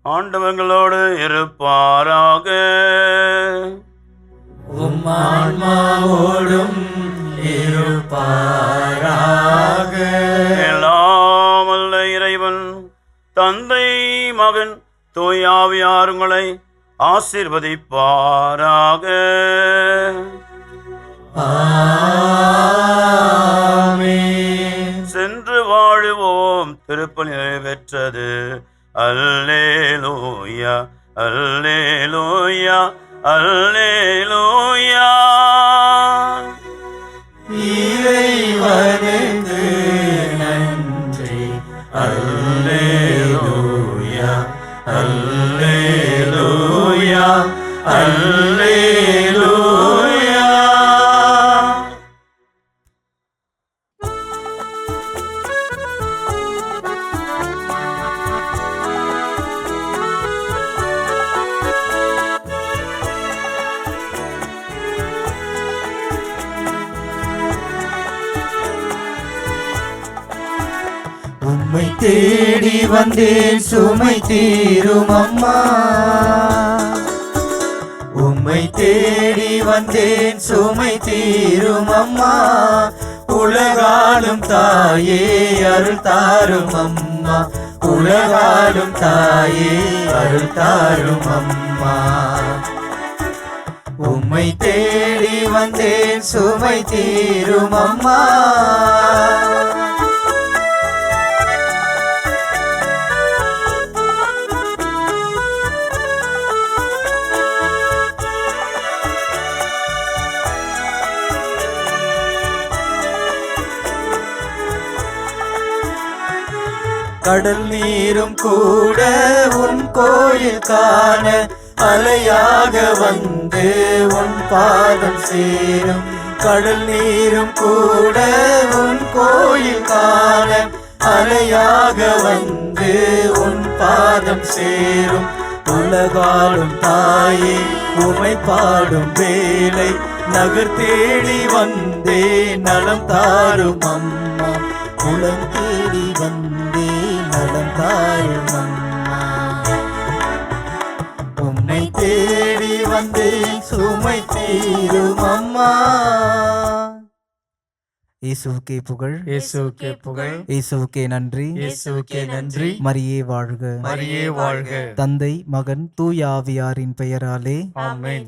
Speaker 3: ஆண்டவங்களோடு இருப்பாராக.
Speaker 2: உம்மான்மாவோடும் இருப்பாராக.
Speaker 3: எல்லாம் வல்ல இறைவன் தந்தை, மகன், தூய ஆவியார் உங்களை ஆசீர்வதிப்பாராக.
Speaker 2: ஆமென்.
Speaker 3: சென்று வாழுவோம். திருப்பலி நிறைவேற்றது. அல்லேலூயா, அல்லேலூயா, அல்லேலூயா.
Speaker 2: இறைவனுக்கு நன்றி. அல்லேலூயா, அல்லேலூயா, அல்லேலூயா. உம்மை தேடி வந்தேன் சுமை தீரும் அம்மா. உம்மை தேடி வந்தேன் சுமை தீரும் அம்மா. உலகாலும் தாயே அருள் தாரும் அம்மா. உலகாலும் தாயே அருள் தாரும் அம்மா. உம்மை தேடி வந்தேன் சுமை தீரும் அம்மா. கடல் நீரும் கூட உன் கோயில் காண அலையாக வந்து உன் பாதம் சேரும். கடல் நீரும் கூட உன் கோயில் காண அலையாக வந்து உன் பாதம் சேரும். உலகாலும் தாயே உமை பாடும் வேலை நகர் தேடி வந்தே நலம் தாரும் அம்மா. குளம் தேடி வந்தே நலம் தாரும் அம்மா. உம்மை தேடி வந்தே சுமை தீரும் அம்மா. இயேசுவுக்கே புகழ்,
Speaker 9: இயேசுவுக்கே புகழ்,
Speaker 2: இயேசுவுக்கே நன்றி,
Speaker 9: இயேசுவுக்கே நன்றி.
Speaker 2: மரியே வாழ்க,
Speaker 9: மரியே வாழ்க.
Speaker 2: தந்தை, மகன், தூய ஆவியாரின் பெயராலே
Speaker 9: ஆமென்.